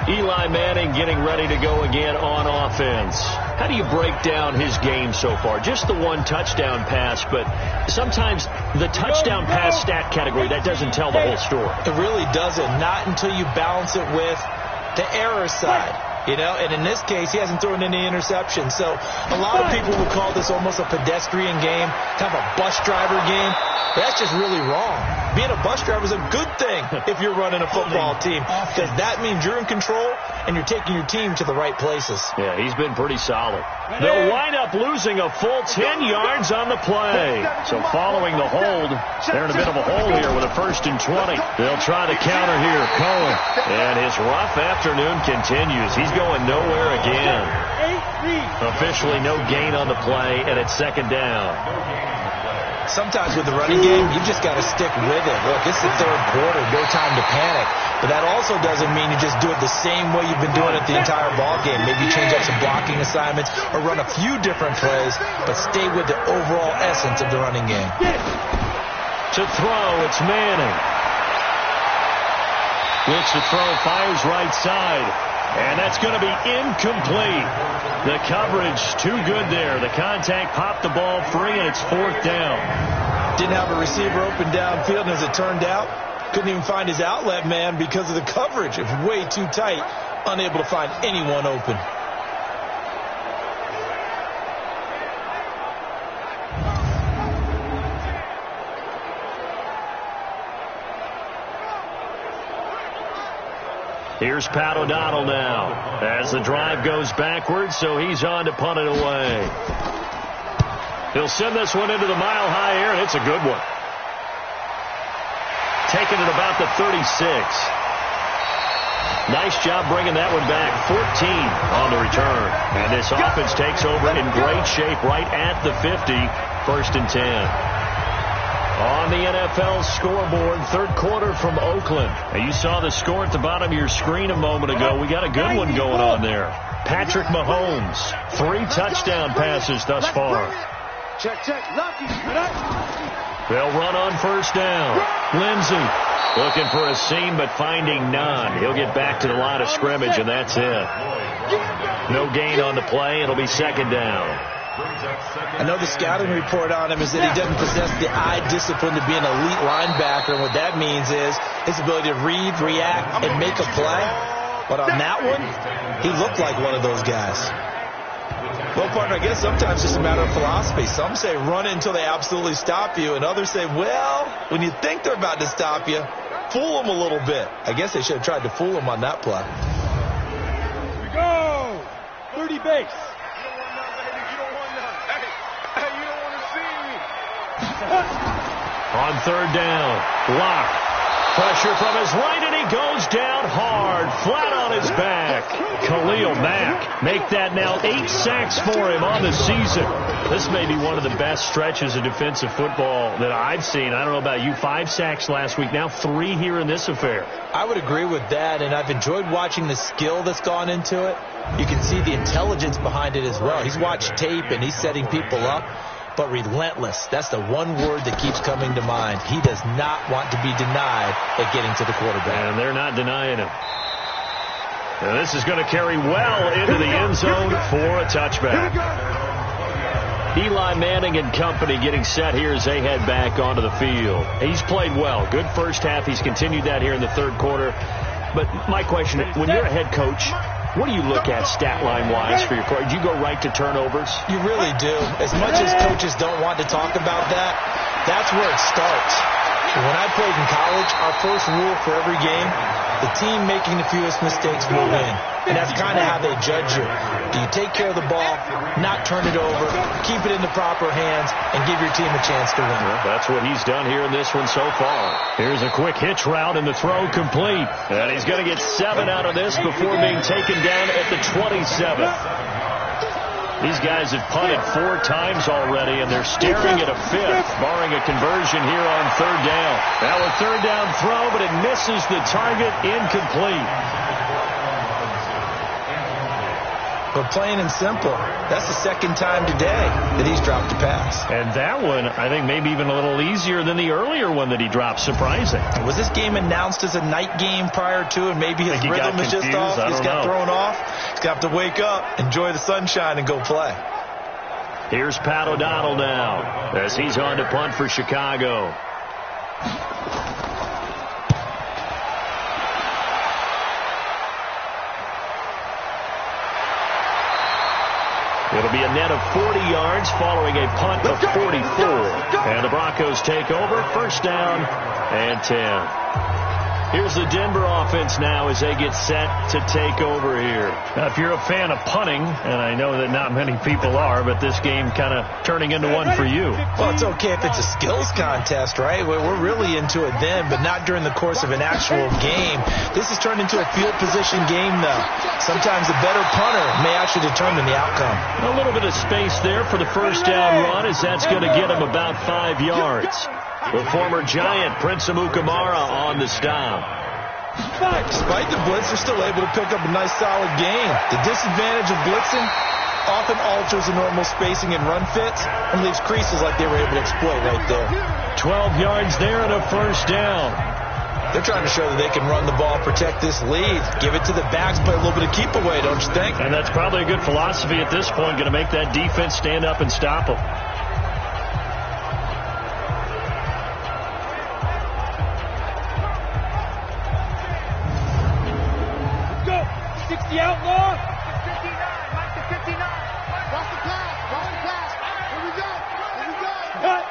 Eli Manning getting ready to go again on offense. How do you break down his game so far? Just the one touchdown pass, but sometimes the touchdown pass stat category, that doesn't tell the whole story. It really doesn't. Not until you balance it with the error side. You know, and in this case, he hasn't thrown any interceptions. So a lot of people would call this almost a pedestrian game, kind of a bus driver game. But that's just really wrong. Being a bus driver is a good thing if you're running a football team, because that means you're in control and you're taking your team to the right places. Yeah, he's been pretty solid. They'll wind up losing a full 10 yards on the play. So following the hold, they're in a bit of a hole here with a 1st and 20. They'll try to counter here. Cohen. And his rough afternoon continues. He's going nowhere again. Officially no gain on the play, and it's 2nd down. Sometimes with the running game, you just got to stick with it. Look, it's the 3rd quarter, no time to panic. But that also doesn't mean you just do it the same way you've been doing it the entire ball game. Maybe change up some blocking assignments or run a few different plays, but stay with the overall essence of the running game. To throw, it's Manning. Looks to throw, fires right side. And that's going to be incomplete. The coverage too good there. The contact popped the ball free, and it's 4th down. Didn't have a receiver open downfield, and as it turned out, couldn't even find his outlet man because of the coverage. It was way too tight, unable to find anyone open. Here's Pat O'Donnell now as the drive goes backwards, so he's on to punt it away. He'll send this one into the mile-high air, and it's a good one. Taking it about the 36. Nice job bringing that one back. 14 on the return. And this offense takes over in great shape right at the 50. 1st and 10. On the NFL scoreboard, 3rd quarter from Oakland. Now, you saw the score at the bottom of your screen a moment ago. We got a good one going on there. Patrick Mahomes, 3 touchdown passes thus far. Check. They'll run on 1st down. Lindsey looking for a seam, but finding none. He'll get back to the line of scrimmage, and that's it. No gain on the play. It'll be 2nd down. I know the scouting report on him is that he doesn't possess the eye discipline to be an elite linebacker, and what that means is his ability to read, react, and make a play. But on that one, he looked like one of those guys. Well, partner, I guess sometimes it's just a matter of philosophy. Some say run until they absolutely stop you, and others say, well, when you think they're about to stop you, fool them a little bit. I guess they should have tried to fool him on that play. Here we go. 30 base. On 3rd down, Locke. Pressure from his right, and he goes down hard, flat on his back. Khalil Mack make that now 8 sacks for him on the season. This may be one of the best stretches of defensive football that I've seen. I don't know about you. 5 sacks last week, now 3 here in this affair. I would agree with that, and I've enjoyed watching the skill that's gone into it. You can see the intelligence behind it as well. He's watched tape, and he's setting people up. But relentless, that's the one word that keeps coming to mind. He does not want to be denied at getting to the quarterback. And they're not denying him. And this is going to carry well into the end zone for a touchback. Eli Manning and company getting set here as they head back onto the field. He's played well. Good first half. He's continued that here in the 3rd quarter. But my question, when you're a head coach, what do you look at stat line-wise for your coach? Do you go right to turnovers? You really do. As much as coaches don't want to talk about that, that's where it starts. When I played in college, our first rule for every game, the team making the fewest mistakes will win. And that's kind of how they judge you. Do you take care of the ball, not turn it over, keep it in the proper hands, and give your team a chance to win? Well, that's what he's done here in this one so far. Here's a quick hitch route, and the throw complete. And he's going to get 7 out of this before being taken down at the 27th. These guys have punted 4 times already, and they're staring at a 5th, barring a conversion here on 3rd down. Now a 3rd down throw, but it misses the target, incomplete. but plain and simple, that's the second time today that he's dropped a pass. And that one, I think, maybe even a little easier than the earlier one that he dropped. Surprising. Was this game announced as a night game prior to, and maybe his rhythm is just off? He's got thrown off. He's got to wake up, enjoy the sunshine, and go play. Here's Pat O'Donnell now as he's on to punt for Chicago. It'll be a net of 40 yards following a punt of 44. And the Broncos take over. First down and 10. Here's the Denver offense now as they get set to take over here. Now, if you're a fan of punting, and I know that not many people are, but this game kind of turning into one for you. Well, it's okay if it's a skills contest, right? We're really into it then, but not during the course of an actual game. This has turned into a field position game, though. Sometimes a better punter may actually determine the outcome. A little bit of space there for the first down run, as that's going to get him about 5 yards. The former Giant, Prince Amukamara, on the stop. Despite the blitz, they're still able to pick up a nice solid gain. The disadvantage of blitzing often alters the normal spacing and run fits and leaves creases like they were able to exploit right there. 12 yards there and a first down. They're trying to show that they can run the ball, protect this lead, give it to the backs, play a little bit of keep away, don't you think? And that's probably a good philosophy at this point, going to make that defense stand up and stop them. The outlaw. 59, Mike to 59. Watch the pass. Watch the pass. Here we go. Here we go. Cut.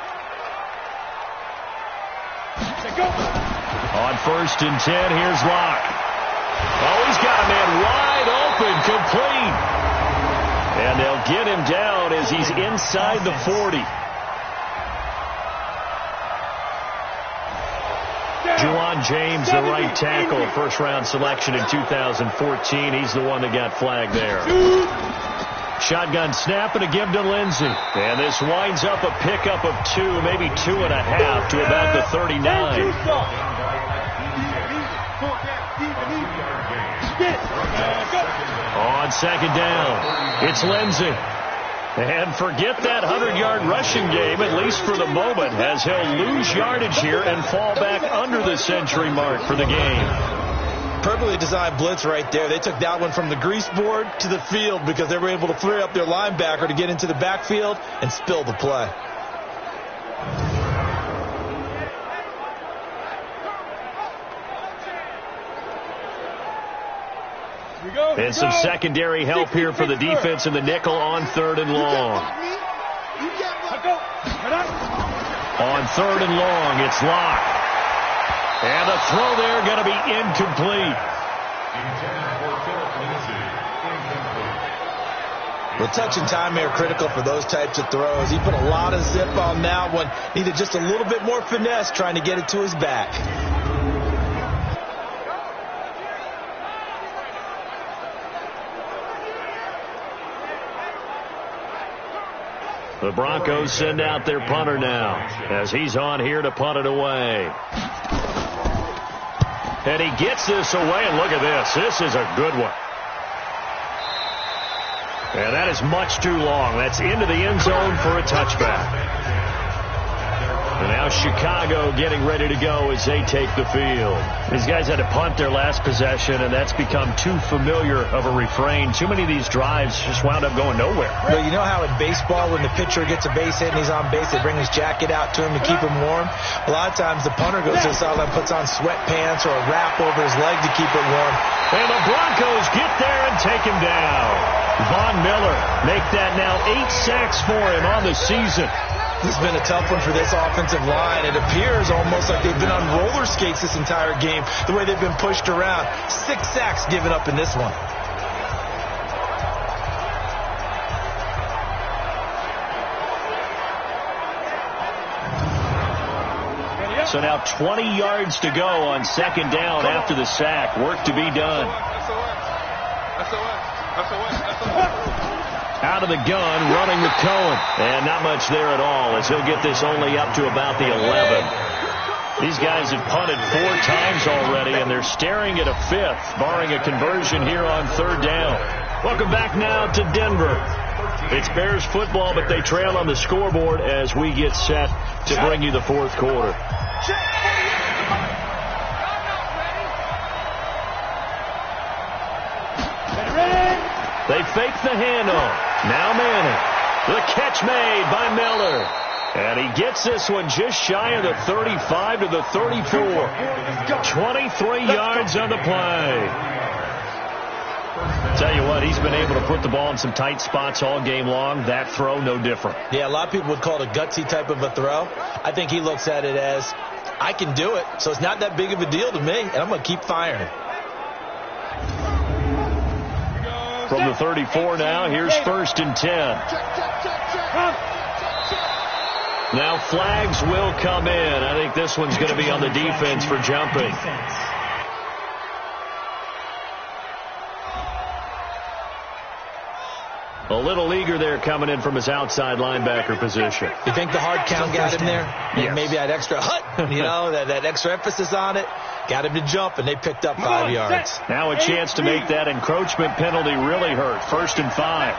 Say go. On first and 10, here's Locke. Oh, he's got a man wide open, complete. And they'll get him down as he's inside the 40. Juwan James, the right tackle, first-round selection in 2014. He's the one that got flagged there. Shotgun snap and a give to Lindsey. And this winds up a pickup of 2, maybe 2.5 to about the 39. On second down, it's Lindsey. And forget that 100-yard rushing game, at least for the moment, as he'll lose yardage here and fall back under the century mark for the game. Perfectly designed blitz right there. They took that one from the grease board to the field because they were able to free up their linebacker to get into the backfield and spill the play. And some secondary help here for the defense in the nickel on third and long. On third and long, it's Locke. And the throw there going to be incomplete. Well, touch and timing are critical for those types of throws. He put a lot of zip on that one. Needed just a little bit more finesse trying to get it to his back. The Broncos send out their punter now as he's on here to punt it away. And he gets this away, and look at this. This is a good one. And that is much too long. That's into the end zone for a touchback. And now Chicago getting ready to go as they take the field. These guys had to punt their last possession, and that's become too familiar of a refrain. Too many of these drives just wound up going nowhere. Well, you know how in baseball when the pitcher gets a base hit and he's on base, they bring his jacket out to him to keep him warm? A lot of times the punter goes to the sideline, puts on sweatpants or a wrap over his leg to keep it warm. And the Broncos get there and take him down. Von Miller make that now 8 sacks for him on the season. This has been a tough one for this offensive line. It appears almost like they've been on roller skates this entire game, the way they've been pushed around. 6 sacks given up in this one. So now 20 yards to go on second down after the sack. Work to be done. Out of the gun, running with Cohen. And not much there at all, as he'll get this only up to about the 11. These guys have punted 4 times already, and they're staring at a 5th, barring a conversion here on third down. Welcome back now to Denver. It's Bears football, but they trail on the scoreboard as we get set to bring you the fourth quarter. They fake the handoff. Now Manning. The catch made by Miller. And he gets this one just shy of the 35 to the 34. 23 yards on the play. Tell you what, he's been able to put the ball in some tight spots all game long. That throw, no different. Yeah, a lot of people would call it a gutsy type of a throw. I think he looks at it as, I can do it, so it's not that big of a deal to me, and I'm going to keep firing. From the 34 now, here's 1st and 10. Now flags will come in. I think this one's going to be on the defense for jumping. A little eager there coming in from his outside linebacker position. You think the hard count got him there? Yes. Maybe that extra that extra emphasis on it. Got him to jump, and they picked up 5 yards. Now a chance to make that encroachment penalty really hurt. 1st and 5.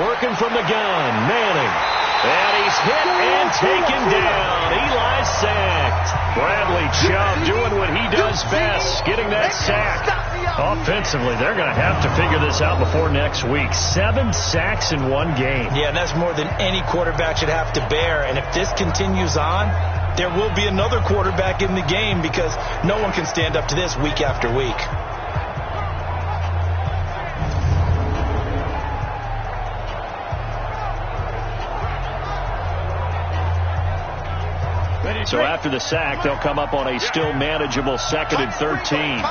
Working from the gun, Manning. And he's hit and taken down. Eli sacked. Bradley Chubb doing what he does best, getting that sack. Offensively, they're going to have to figure this out before next week. 7 sacks in one game. Yeah, and that's more than any quarterback should have to bear. And if this continues on, there will be another quarterback in the game because no one can stand up to this week after week. So after the sack, they'll come up on a still manageable 2nd and 13.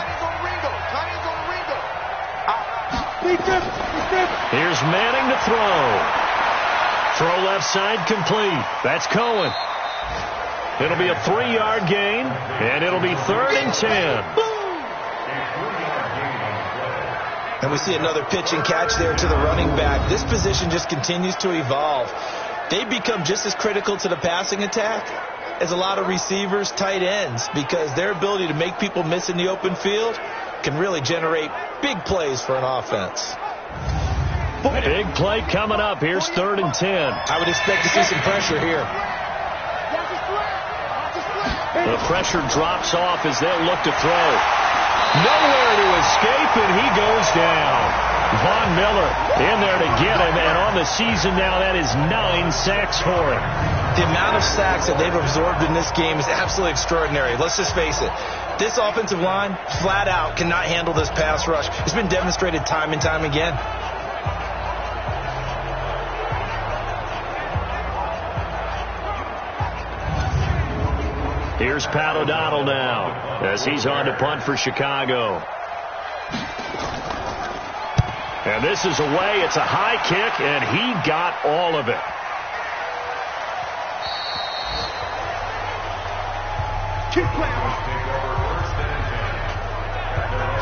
Here's Manning to throw. Throw left side complete. That's Cohen. It'll be a 3-yard gain, and it'll be 3rd and 10. And we see another pitch and catch there to the running back. This position just continues to evolve. They become just as critical to the passing attack as a lot of receivers, tight ends, because their ability to make people miss in the open field can really generate big plays for an offense. Big play coming up. Here's 3rd and 10. I would expect to see some pressure here. The pressure drops off as they'll look to throw. Nowhere to escape, and he goes down. Von Miller in there to get him, and on the season now, that is 9 sacks for him. The amount of sacks that they've absorbed in this game is absolutely extraordinary. Let's just face it. This offensive line, flat out, cannot handle this pass rush. It's been demonstrated time and time again. Here's Pat O'Donnell now as he's on to punt for Chicago. And this is away. It's a high kick, and he got all of it.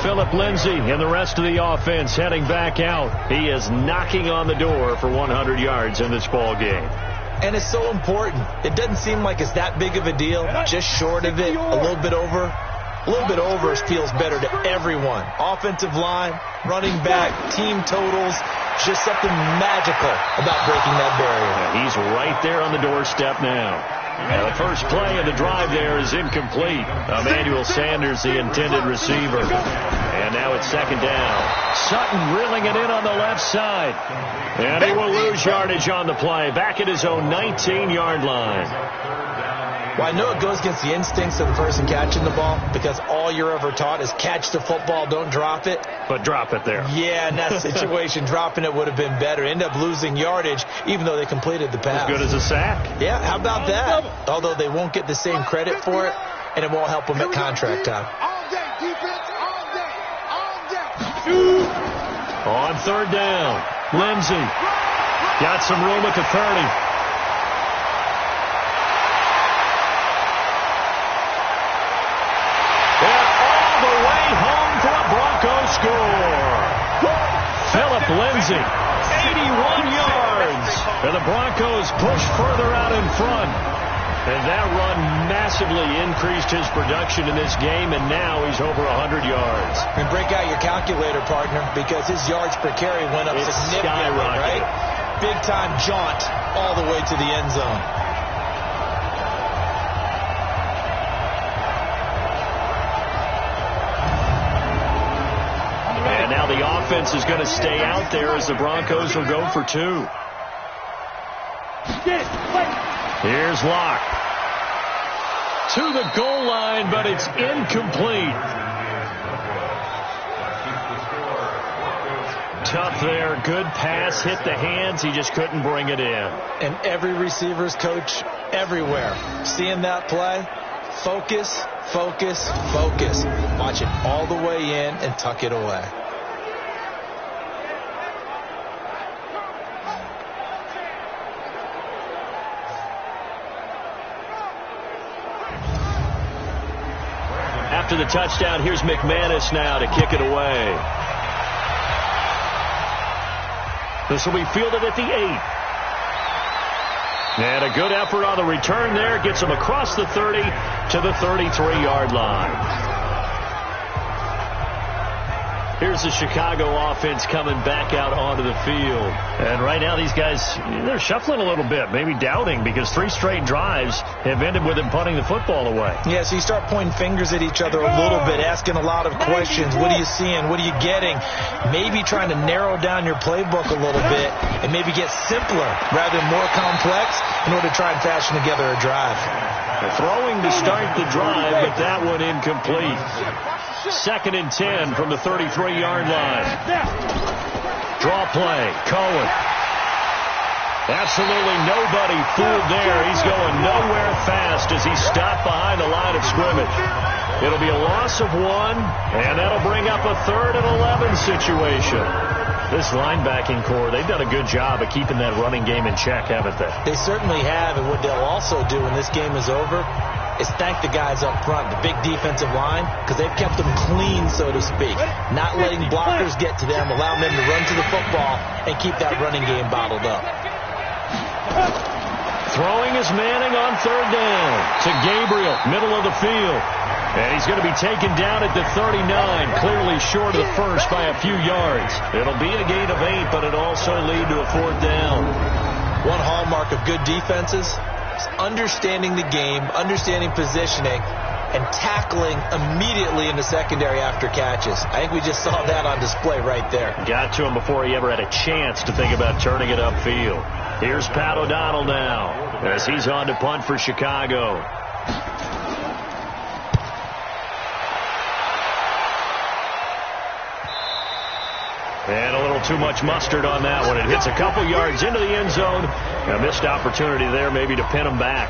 Philip Lindsay and the rest of the offense heading back out. He is knocking on the door for 100 yards in this ball game. And it's so important. It doesn't seem like it's that big of a deal. Just short of it, a little bit over. A little bit over feels better to everyone. Offensive line, running back, team totals. Just something magical about breaking that barrier. Yeah, he's right there on the doorstep now. And the first play of the drive there is incomplete. Emmanuel Sanders, the intended receiver. And now it's 2nd down. Sutton reeling it in on the left side. And he will lose yardage on the play. Back at his own 19-yard line. Well, I know it goes against the instincts of the person catching the ball because all you're ever taught is catch the football, don't drop it. But drop it there. Yeah, in that situation, dropping it would have been better. End up losing yardage even though they completed the pass. As good as a sack. Yeah, how about that? Although they won't get the same credit for it, and it won't help them at contract time. All day, defense, all day, all day. On 3rd down, Lindsay got some room at the 30. Score. Philip Lindsay, 81 yards. And the Broncos push further out in front. And that run massively increased his production in this game, and now he's over 100 yards. And break out your calculator, partner, because his yards per carry went up significantly, right? Big-time jaunt all the way to the end zone. And now the offense is going to stay out there as the Broncos will go for 2. Here's Locke. To the goal line, but it's incomplete. Tough there. Good pass. Hit the hands. He just couldn't bring it in. And every receiver's coach everywhere, seeing that play, focus, focus, focus. Watch it all the way in and tuck it away. After the touchdown, here's McManus now to kick it away. This will be fielded at the 8. And a good effort on the return there. Gets him across the 30 to the 33-yard line. Here's the Chicago offense coming back out onto the field. And right now these guys, they're shuffling a little bit, maybe doubting, because 3 straight drives have ended with them punting the football away. Yeah, so you start pointing fingers at each other a little bit, asking a lot of questions. What are you seeing? What are you getting? Maybe trying to narrow down your playbook a little bit and maybe get simpler rather than more complex in order to try and fashion together a drive. They're throwing to start the drive, but that one incomplete. 2nd and 10 from the 33-yard line. Draw play. Cohen. Absolutely nobody fooled there. He's going nowhere fast as he's stopped behind the line of scrimmage. It'll be a loss of 1, and that'll bring up a 3rd and 11 situation. This linebacking core, they've done a good job of keeping that running game in check, haven't they? They certainly have, and what they'll also do when this game is over is thank the guys up front, the big defensive line, because they've kept them clean, so to speak. Not letting blockers get to them, allowing them to run to the football and keep that running game bottled up. Throwing is Manning on 3rd down to Gabriel, middle of the field. And he's going to be taken down at the 39, clearly short of the first by a few yards. It'll be a gain of 8, but it'll also lead to a 4th down. One hallmark of good defenses is understanding the game, understanding positioning, and tackling immediately in the secondary after catches. I think we just saw that on display right there. Got to him before he ever had a chance to think about turning it upfield. Here's Pat O'Donnell now as he's on to punt for Chicago. And a little too much mustard on that one. It hits a couple yards into the end zone. A missed opportunity there maybe to pin them back.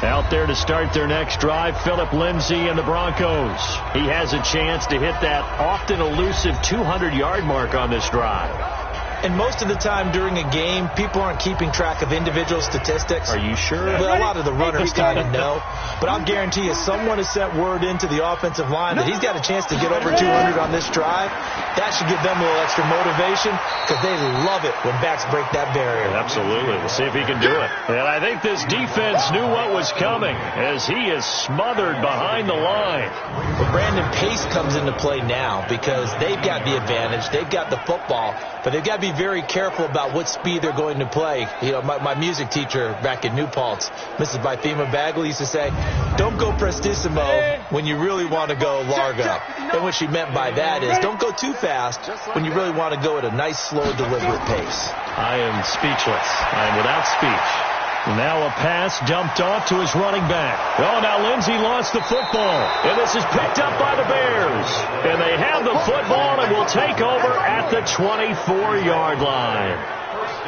Out there to start their next drive, Philip Lindsay and the Broncos. He has a chance to hit that often elusive 200-yard mark on this drive. And most of the time during a game, people aren't keeping track of individual statistics. Are you sure? Well, a lot of the runners kind of know. But I'll guarantee you someone has sent word into the offensive line that he's got a chance to get over 200 on this drive. That should give them a little extra motivation because they love it when backs break that barrier. Absolutely. We'll see if he can do it. And I think this defense knew what was coming as he is smothered behind the line. Well, Brandon, pace comes into play now because they've got the advantage. They've got the football, but they've got to be very careful about what speed they're going to play. You know, my music teacher back in New Paltz, Mrs. Bythema Bagley, used to say, don't go prestissimo when you really want to go largo. And what she meant by that is don't go too fast when you really want to go at a nice, slow, deliberate pace. I am speechless. I am without speech. Now a pass dumped off to his running back. Oh, now Lindsay lost the football. And this is picked up by the Bears. And they have the football and will take over at the 24-yard line.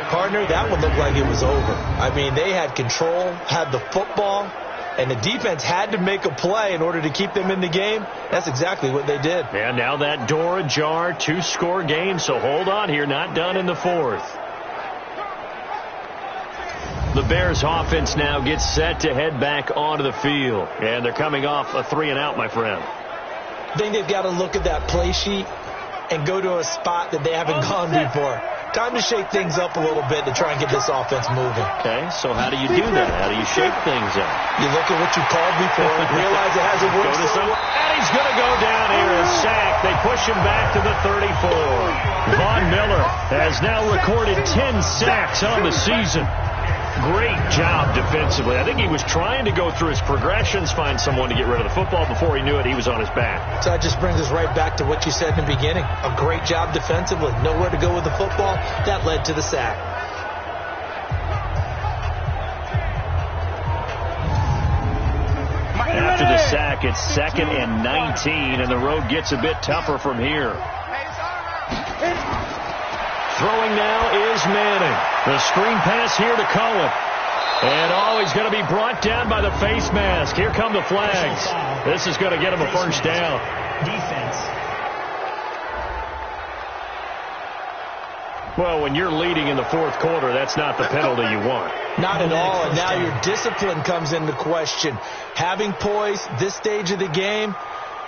Partner, that one looked like it was over. I mean, they had control, had the football, and the defense had to make a play in order to keep them in the game. That's exactly what they did. And now that door ajar, 2-score game. So hold on here, not done in the 4th. The Bears offense now gets set to head back onto the field. And they're coming off a 3-and-out, my friend. I think they've got to look at that play sheet and go to a spot that they haven't gone before. Time to shake things up a little bit to try and get this offense moving. Okay, so how do you do that? How do you shake things up? You look at what you called before and realize it hasn't worked so well. And he's going to go down here, a sack. They push him back to the 34. Von Miller has now recorded 10 sacks on the season. Great job defensively. I think he was trying to go through his progressions, find someone to get rid of the football. Before he knew it, he was on his back. So that just brings us right back to what you said in the beginning. A great job defensively. Nowhere to go with the football. That led to the sack. After the sack, it's 2nd and 19, and the road gets a bit tougher from here. Throwing now is Manning. The screen pass here to Cohen. And he's going to be brought down by the face mask. Here come the flags. This is going to get him a first down. Defense. Well, when you're leading in the fourth quarter, that's not the penalty you want. Not at all, and now your discipline comes into question. Having poise this stage of the game,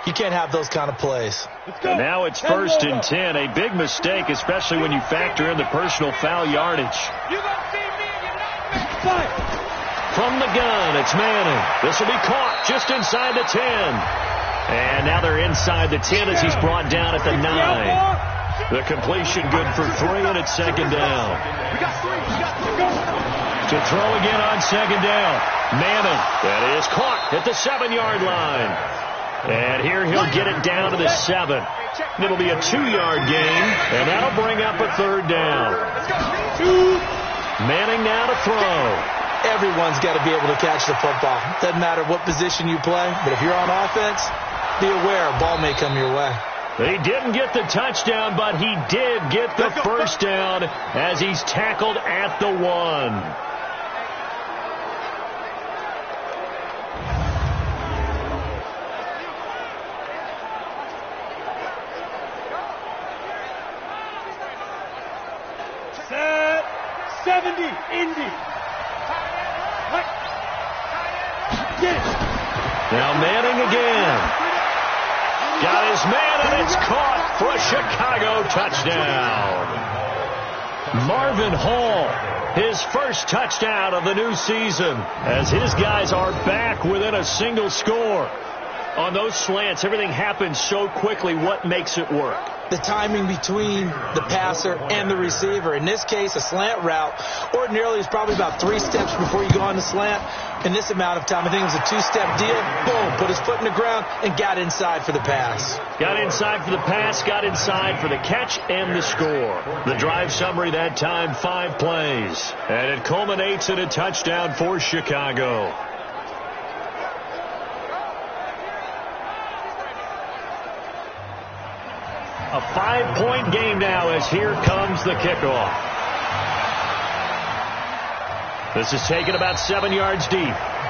you can't have those kind of plays. And now it's 1st and 10. A big mistake, especially when you factor in the personal foul yardage. From the gun, it's Manning. This will be caught just inside the 10. And now they're inside the 10 as he's brought down at the 9. The completion good for 3, and it's 2nd down. To throw again on 2nd down. Manning, that is caught at the 7-yard line. And here he'll get it down to the 7. It'll be a 2-yard gain, and that'll bring up a 3rd down. Manning now to throw. Everyone's got to be able to catch the football. Doesn't matter what position you play, but if you're on offense, be aware a ball may come your way. He didn't get the touchdown, but he did get the first down as he's tackled at the 1. Set 70, Indy. Get it. Now Manning again. Got his man, and it's caught for a Chicago touchdown. Marvin Hall, his first touchdown of the new season, as his guys are back within a single score. On those slants, everything happens so quickly. What makes it work? The timing between the passer and the receiver. In this case, a slant route ordinarily is probably about 3 steps before you go on the slant. In this amount of time, I think it was a 2-step deal. Boom, put his foot in the ground and got inside for the pass. Got inside for the pass, got inside for the catch and the score. The drive summary that time, 5 plays. And it culminates in a touchdown for Chicago. A 5-point game now as here comes the kickoff. This is taken about 7 yards deep.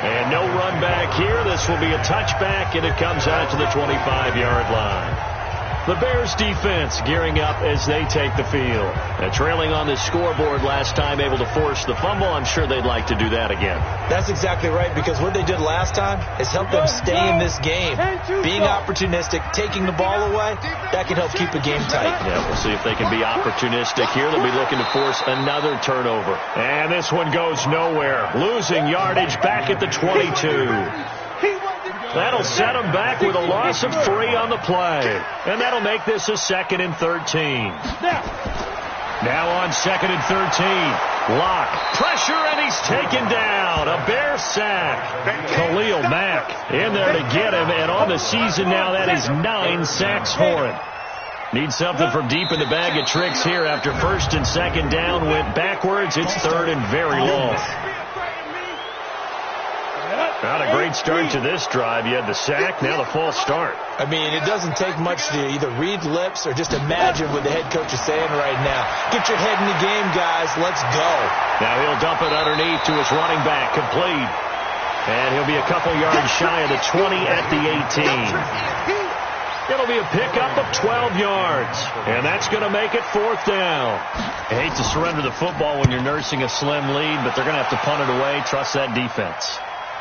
And no run back here. This will be a touchback, and it comes out to the 25-yard line. The Bears defense gearing up as they take the field. Trailing on the scoreboard last time, able to force the fumble. I'm sure they'd like to do that again. That's exactly right, because what they did last time is help them stay in this game. Being opportunistic, taking the ball away, that can help keep a game tight. Yeah, we'll see if they can be opportunistic here. They'll be looking to force another turnover. And this one goes nowhere. Losing yardage back at the 22. That'll set them back with a loss of 3 on the play. And that'll make this a 2nd and 13. Now on 2nd and 13. Lock. Pressure, and he's taken down. A Bear sack. Khalil Mack in there to get him. And on the season now, that is 9 sacks for him. Needs something from deep in the bag of tricks here after 1st and 2nd down. Went backwards. It's 3rd and very long. Not a great start to this drive. You had the sack, now the false start. I mean, it doesn't take much to either read lips or just imagine what the head coach is saying right now. Get your head in the game, guys. Let's go. Now he'll dump it underneath to his running back. Complete. And he'll be a couple yards shy of the 20 at the 18. It'll be a pickup of 12 yards. And that's going to make it 4th down. I hate to surrender the football when you're nursing a slim lead, but they're going to have to punt it away. Trust that defense.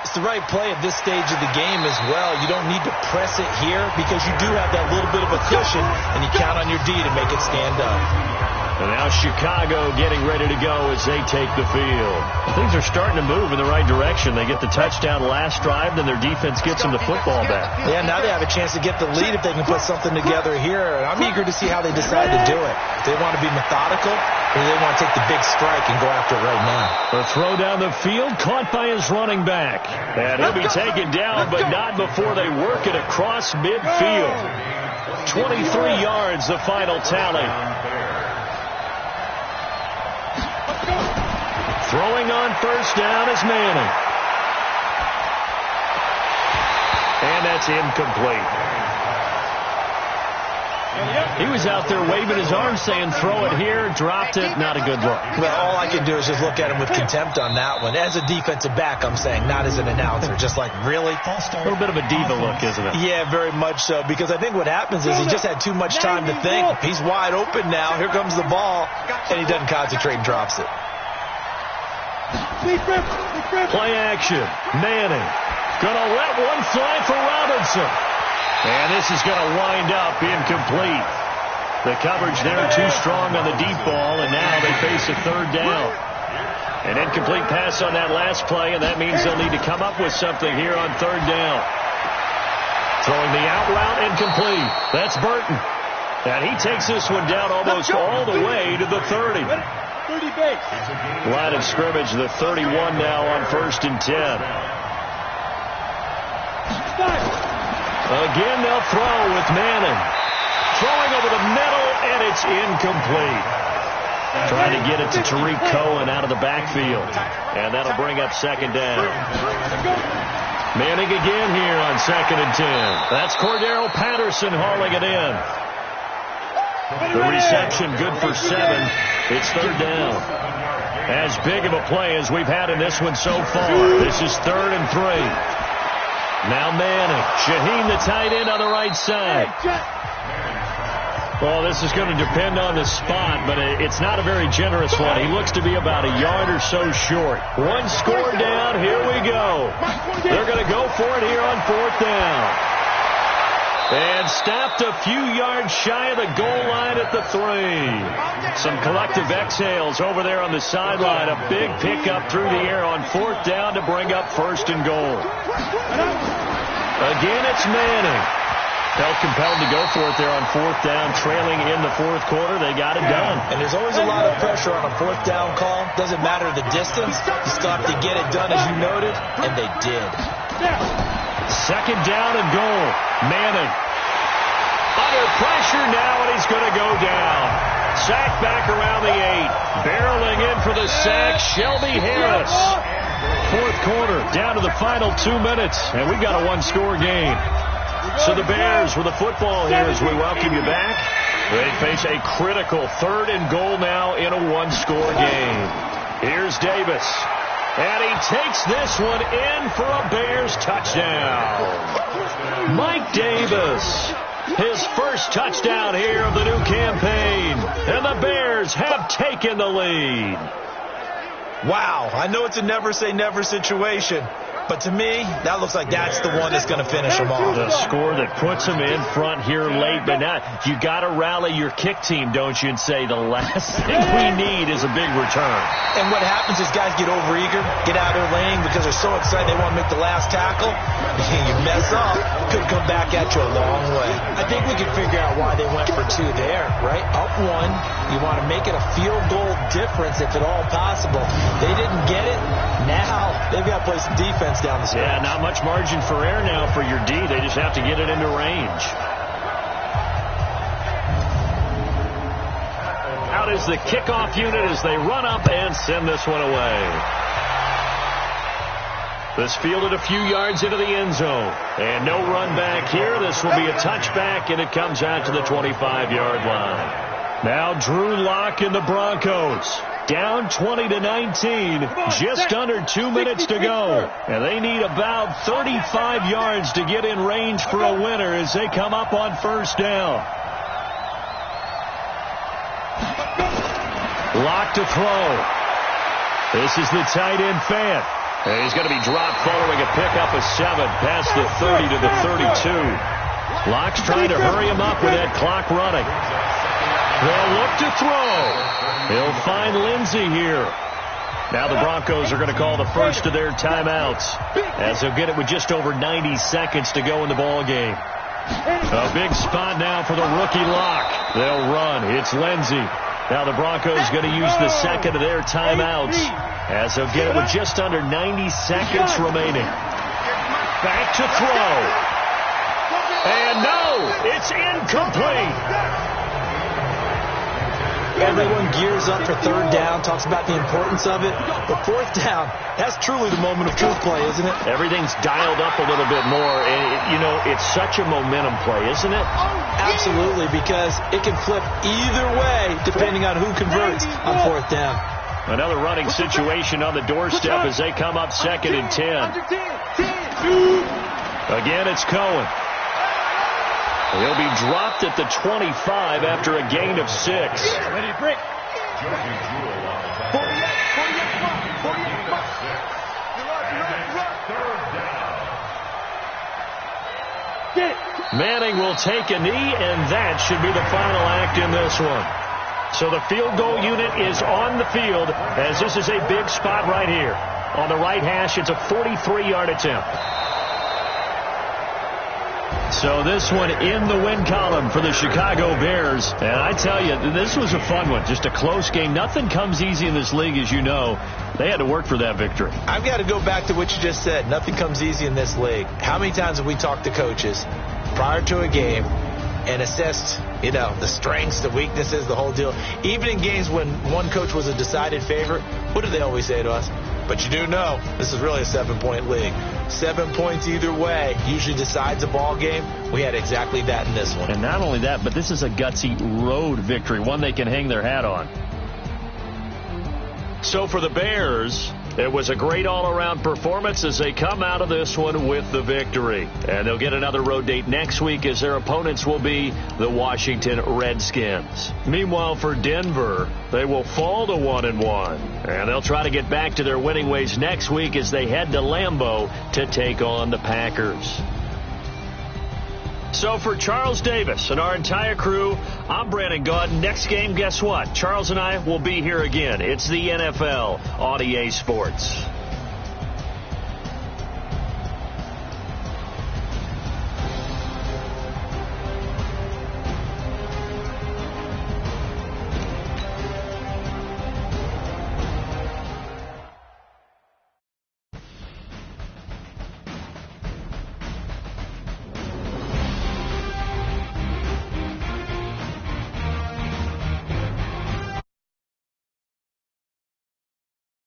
It's the right play at this stage of the game as well. You don't need to press it here because you do have that little bit of a cushion, and you count on your D to make it stand up. And now Chicago getting ready to go as they take the field. Things are starting to move in the right direction. They get the touchdown last drive, then their defense gets them the football back. Yeah, now they have a chance to get the lead if they can put something together here. And I'm eager to see how they decide to do it. Do they want to be methodical, or do they want to take the big strike and go after it right now? A throw down the field, caught by his running back. And he'll be taken down, but not before they work it across midfield. 23 yards, the final tally. Throwing on first down is Manning. And that's incomplete. He was out there waving his arms saying throw it here, dropped it, not a good look. Well, all I can do is just look at him with contempt on that one. As a defensive back, I'm saying, not as an announcer. Just like, really? A little bit of a diva look, isn't it? Yeah, very much so, because I think what happens is he just had too much time to think. He's wide open now. Here comes the ball, and he doesn't concentrate and drops it. Play action. Manning gonna let one fly for Robinson. And this is going to wind up incomplete. The coverage there too strong on the deep ball, and now they face a third down. An incomplete pass on that last play, and that means they'll need to come up with something here on third down. Throwing the out route, incomplete. That's Burton. And he takes this one down almost all the way to the 30. 30 base. Line of scrimmage, the 31 now on 1st and 10. Again, they'll throw with Manning. Throwing over the middle, and it's incomplete. Trying to get it to Tariq Cohen out of the backfield. And that'll bring up second down. Manning again here on 2nd and 10. That's Cordero Patterson hauling it in. The reception good for 7. It's third down. As big of a play as we've had in this one so far. This is 3rd and 3. Now Manning. Shaheen, the tight end, on the right side. Well, this is going to depend on the spot, but it's not a very generous one. He looks to be about a yard or so short. One score down. Here we go. They're going to go for it here on 4th down. And stopped a few yards shy of the goal line at the 3. Some collective exhales over there on the sideline. A big pickup through the air on 4th down to bring up 1st and goal. Again, it's Manning. Felt compelled to go for it there on 4th down, trailing in the 4th quarter. They got it done. And there's always a lot of pressure on a 4th down call. Doesn't matter the distance. You still have to get it done, as you noted, and they did. 2nd down and goal. Manning under pressure now, and he's going to go down. Sack back around the 8. Barreling in for the sack, Shelby Harris. 4th quarter, down to the final 2 minutes, and we've got a one-score game. So the Bears with the football here as we welcome you back. They face a critical 3rd and goal now in a one-score game. Here's Davis. And he takes this one in for a Bears touchdown. Mike Davis, his first touchdown here of the new campaign. And the Bears have taken the lead. Wow, I know it's a never-say-never situation, but to me, that looks like that's the one that's going to finish them off. The score that puts them in front here late, but now you got to rally your kick team, don't you, and say the last thing we need is a big return. And what happens is guys get overeager, get out of their lane because they're so excited they want to make the last tackle. You mess up, could come back at you a long way. I think we can figure out why they went for 2 there, right? Up 1, you want to make it a field goal difference if at all possible. They didn't get it. Now they've got to play some defense down the stretch. Yeah, not much margin for error now for your D. They just have to get it into range. Out is the kickoff unit as they run up and send this one away. This fielded a few yards into the end zone. And no run back here. This will be a touchback, and it comes out to the 25-yard line. Now Drew Lock and the Broncos. Down 20-19, just under 2 minutes to go. And they need about 35 yards to get in range for a winner as they come up on 1st down. Lock to throw. This is the tight end Fant. And he's going to be dropped following a pickup of 7 past the 30 to the 32. Lock's trying to hurry him up with that clock running. They'll look to throw. He'll find Lindsey here. Now the Broncos are going to call the first of their timeouts, as they'll get it with just over 90 seconds to go in the ball game. A big spot now for the rookie lock. They'll run. It's Lindsey. Now the Broncos going to use the second of their timeouts, as they'll get it with just under 90 seconds remaining. Back to throw. And no, it's incomplete. Everyone gears up for third down, talks about the importance of it. But fourth down, that's truly the moment of truth play, isn't it? Everything's dialed up a little bit more. And, it's such a momentum play, isn't it? Absolutely, because it can flip either way depending on who converts on fourth down. Another running situation on the doorstep as they come up 2nd and 10. Again, it's Cohen. He'll be dropped at the 25 after a gain of 6. Ready to break. Manning will take a knee, and that should be the final act in this one. So the field goal unit is on the field, as this is a big spot right here. On the right hash, it's a 43-yard attempt. So this one in the win column for the Chicago Bears. And I tell you, this was a fun one. Just a close game. Nothing comes easy in this league, as you know. They had to work for that victory. I've got to go back to what you just said. Nothing comes easy in this league. How many times have we talked to coaches prior to a game and assessed, the strengths, the weaknesses, the whole deal? Even in games when one coach was a decided favorite, what do they always say to us? But you do know this is really a 7-point league. 7 points either way usually decides a ball game. We had exactly that in this one. And not only that, but this is a gutsy road victory, one they can hang their hat on. So for the Bears, it was a great all-around performance as they come out of this one with the victory. And they'll get another road date next week as their opponents will be the Washington Redskins. Meanwhile, for Denver, they will fall to 1-1. And they'll try to get back to their winning ways next week as they head to Lambeau to take on the Packers. So for Charles Davis and our entire crew, I'm Brandon Gaudin. Next game, guess what? Charles and I will be here again. It's the NFL on EA Sports.